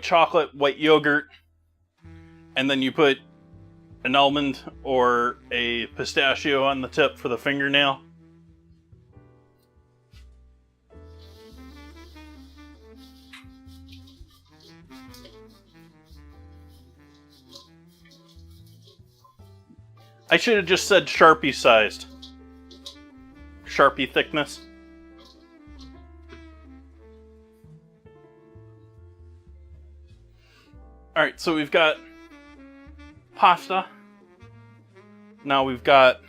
chocolate, white yogurt, and then you put an almond or a pistachio on the tip for the fingernail. I should have just said Sharpie sized. Sharpie thickness. Alright, so we've got pasta. Now we've got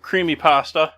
creamy pasta.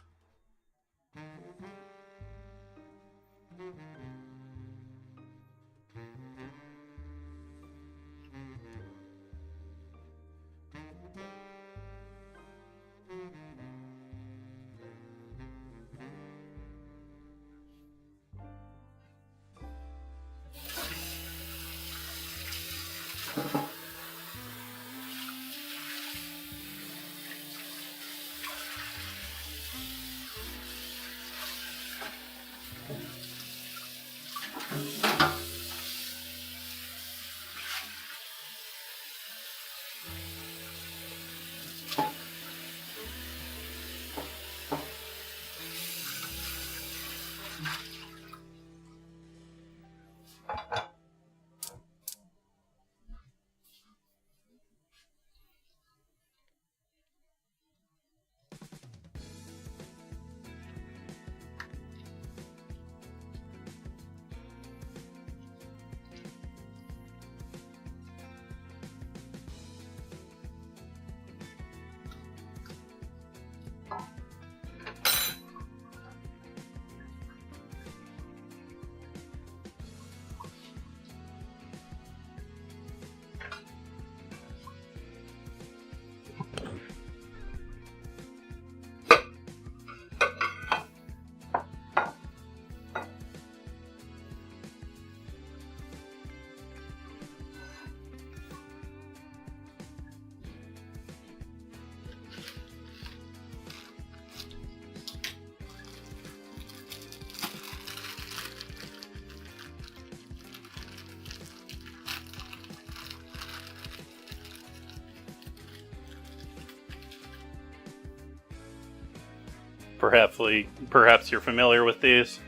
Perhaps you're familiar with these.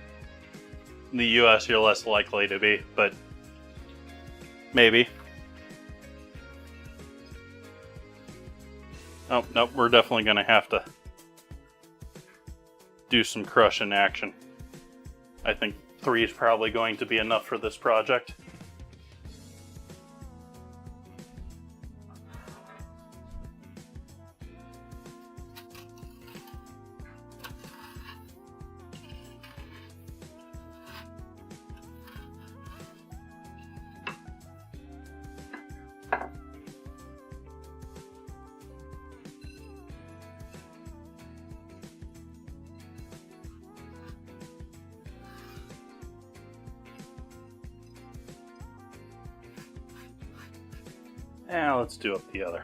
In the US, you're less likely to be, but maybe. Oh, nope, we're definitely going to have to do some crush in action. I think 3 is probably going to be enough for this project. Now let's do up the other.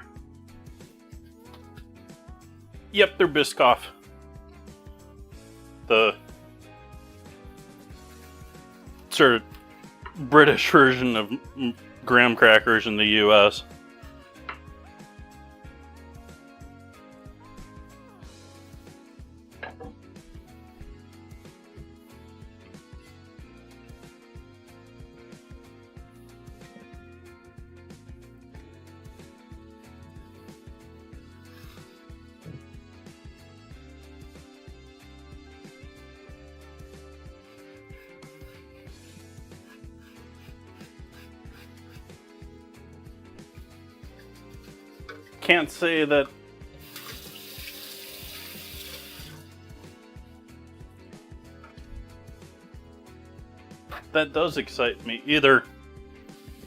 Yep, they're Biscoff. The sort of British version of graham crackers in the US. Can't say that that does excite me, either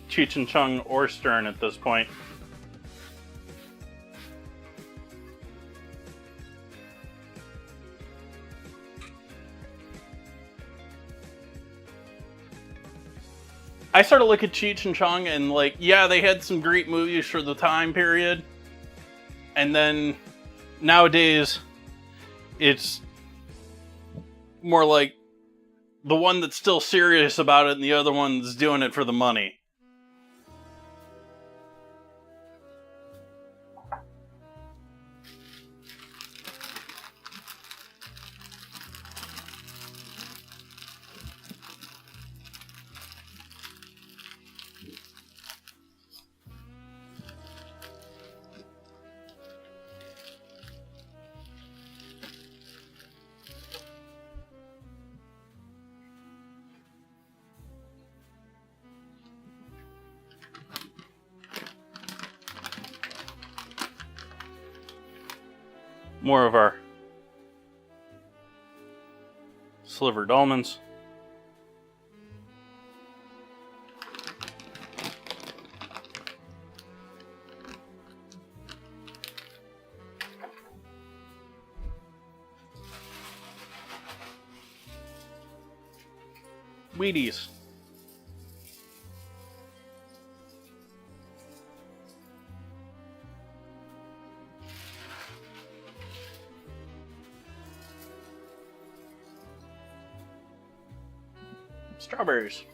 Cheech and Chong or Stern at this point. I sort of look at Cheech and Chong and like, yeah, they had some great movies for the time period. And then nowadays, it's more like the one that's still serious about it and the other one's doing it for the money. More of our slivered almonds. Wheaties. Strawberries.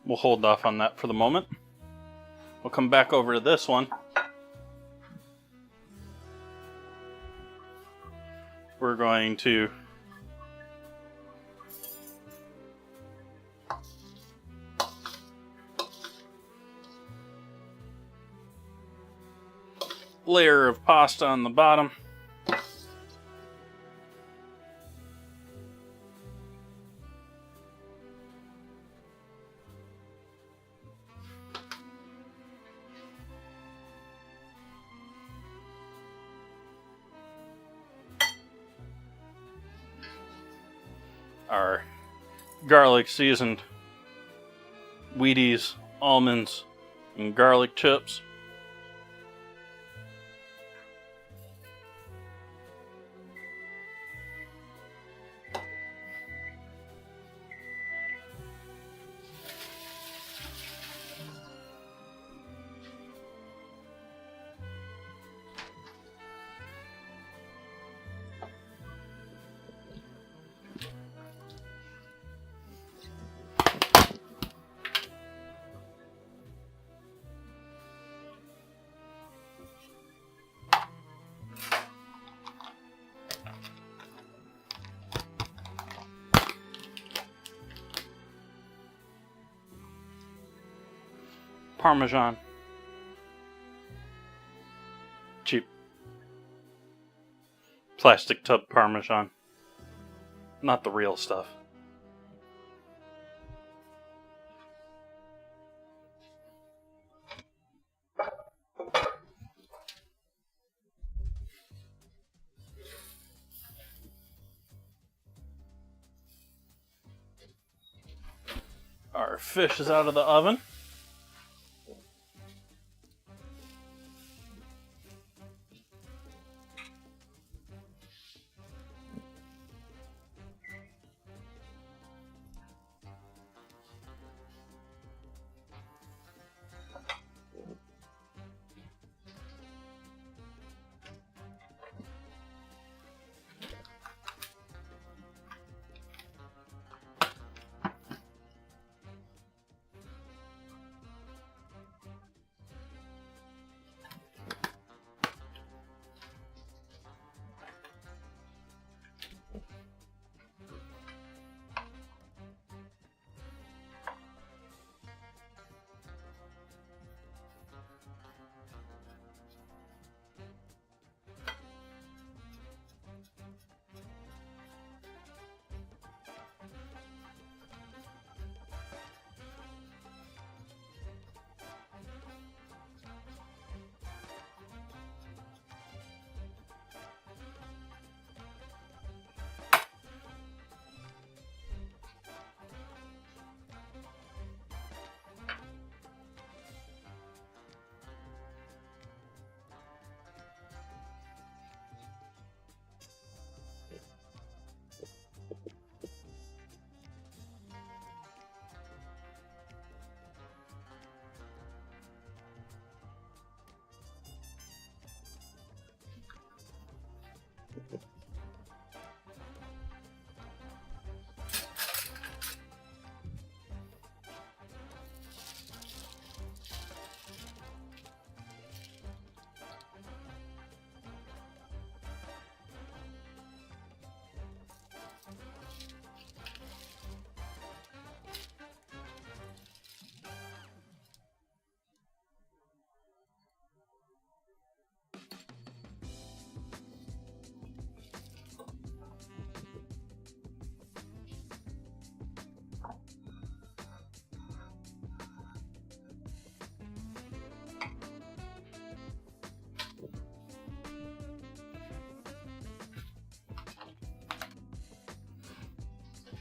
We'll hold off on that for the moment. We'll come back over to this one. We're going to layer of pasta on the bottom. Our garlic seasoned Wheaties, almonds, and garlic chips. Parmesan. Cheap. Plastic tub Parmesan. Not the real stuff. Our fish is out of the oven.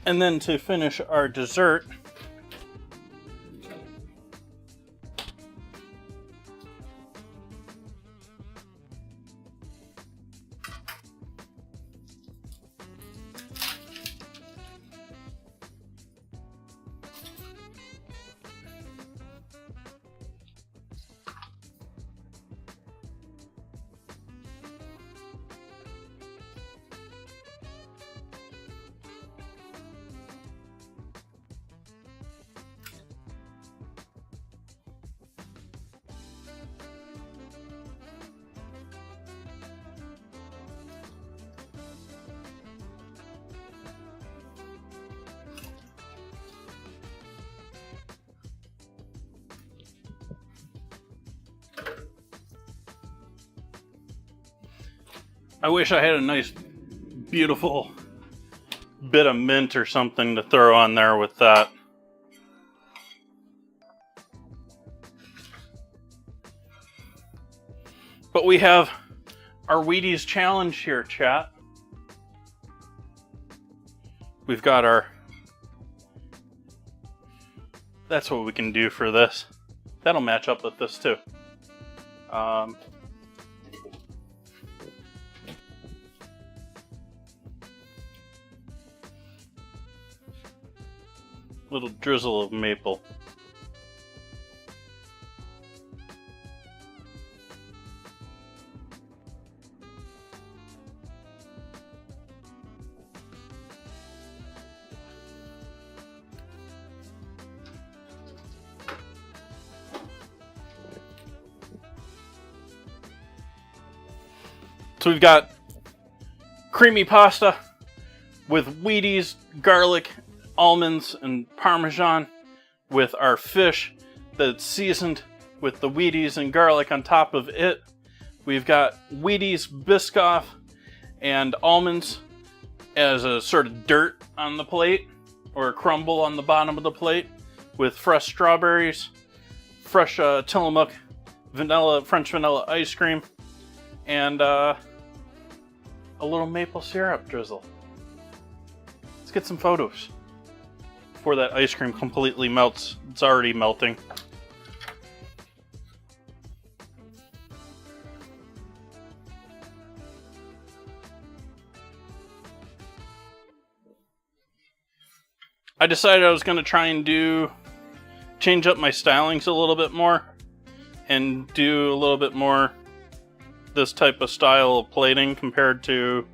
And then to finish our dessert, I wish I had a nice, beautiful bit of mint or something to throw on there with that. But we have our Wheaties challenge here, chat. We've got our... That's what we can do for this. That'll match up with this too. Little drizzle of maple. So we've got creamy pasta with Wheaties, garlic, almonds, and Parmesan, with our fish that's seasoned with the Wheaties and garlic on top of it. We've got Wheaties, Biscoff, and almonds as a sort of dirt on the plate, or a crumble on the bottom of the plate, with fresh strawberries, fresh Tillamook French vanilla ice cream, and a little maple syrup drizzle. Let's get some photos before that ice cream completely melts. It's already melting. I decided I was going to try and change up my stylings a little bit more and do a little bit more this type of style of plating compared to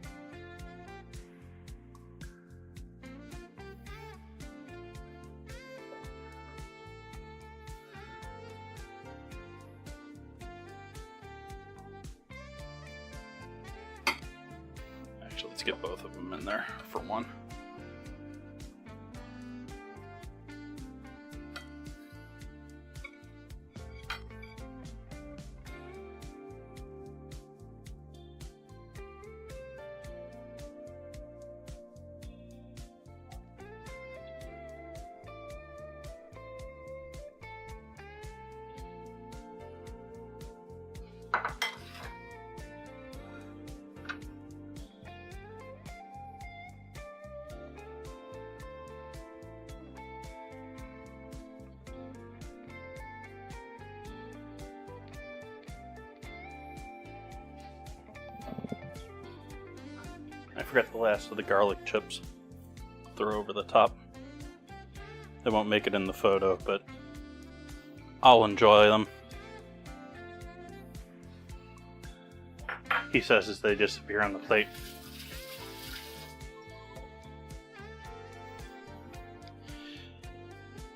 actually, let's get both of them in there for one. I forgot the last of the garlic chips. Throw over the top. They won't make it in the photo, but I'll enjoy them. He says as they disappear on the plate.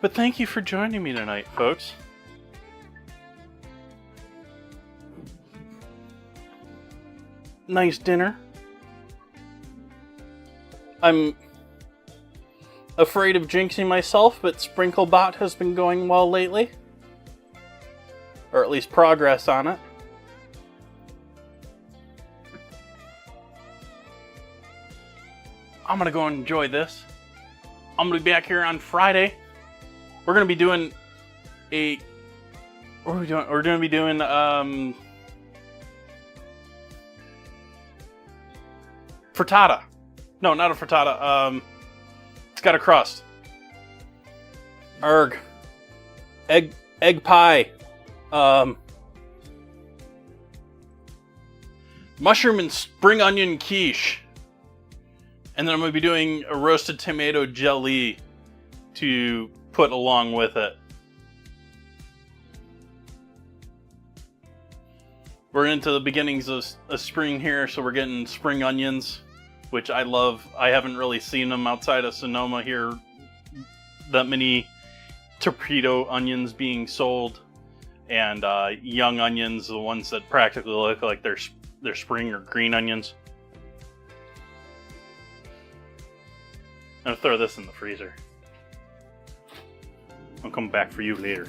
But thank you for joining me tonight, folks. Nice dinner. I'm afraid of jinxing myself, but SprinkleBot has been going well lately. Or at least progress on it. I'm gonna go and enjoy this. I'm gonna be back here on Friday. We're gonna be doing what are we doing? We're gonna be doing frittata. No, not a frittata. It's got a crust. Egg pie. Mushroom and spring onion quiche. And then I'm going to be doing a roasted tomato jelly to put along with it. We're into the beginnings of spring here, so we're getting spring onions, which I love. I haven't really seen them outside of Sonoma here, that many torpedo onions being sold, and young onions, the ones that practically look like they're spring or green onions. I'm gonna throw this in the freezer. I'll come back for you later.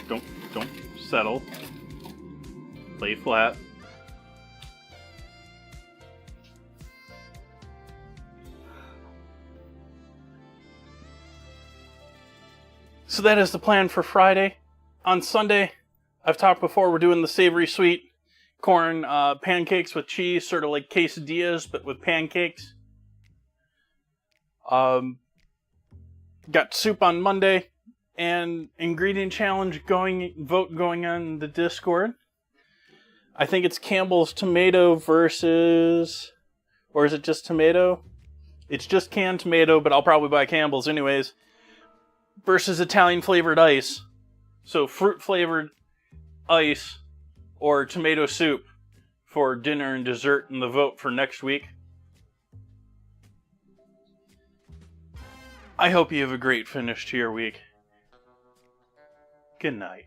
Don't settle. Lay flat. So that is the plan for Friday. On Sunday, I've talked before, we're doing the savory sweet corn pancakes with cheese, sort of like quesadillas, but with pancakes. Got soup on Monday, and ingredient challenge vote going on the Discord. I think it's Campbell's tomato versus, or is it just tomato? It's just canned tomato, but I'll probably buy Campbell's anyways. Versus Italian flavored ice. So fruit flavored ice or tomato soup for dinner and dessert, and the vote for next week. I hope you have a great finish to your week. Good night.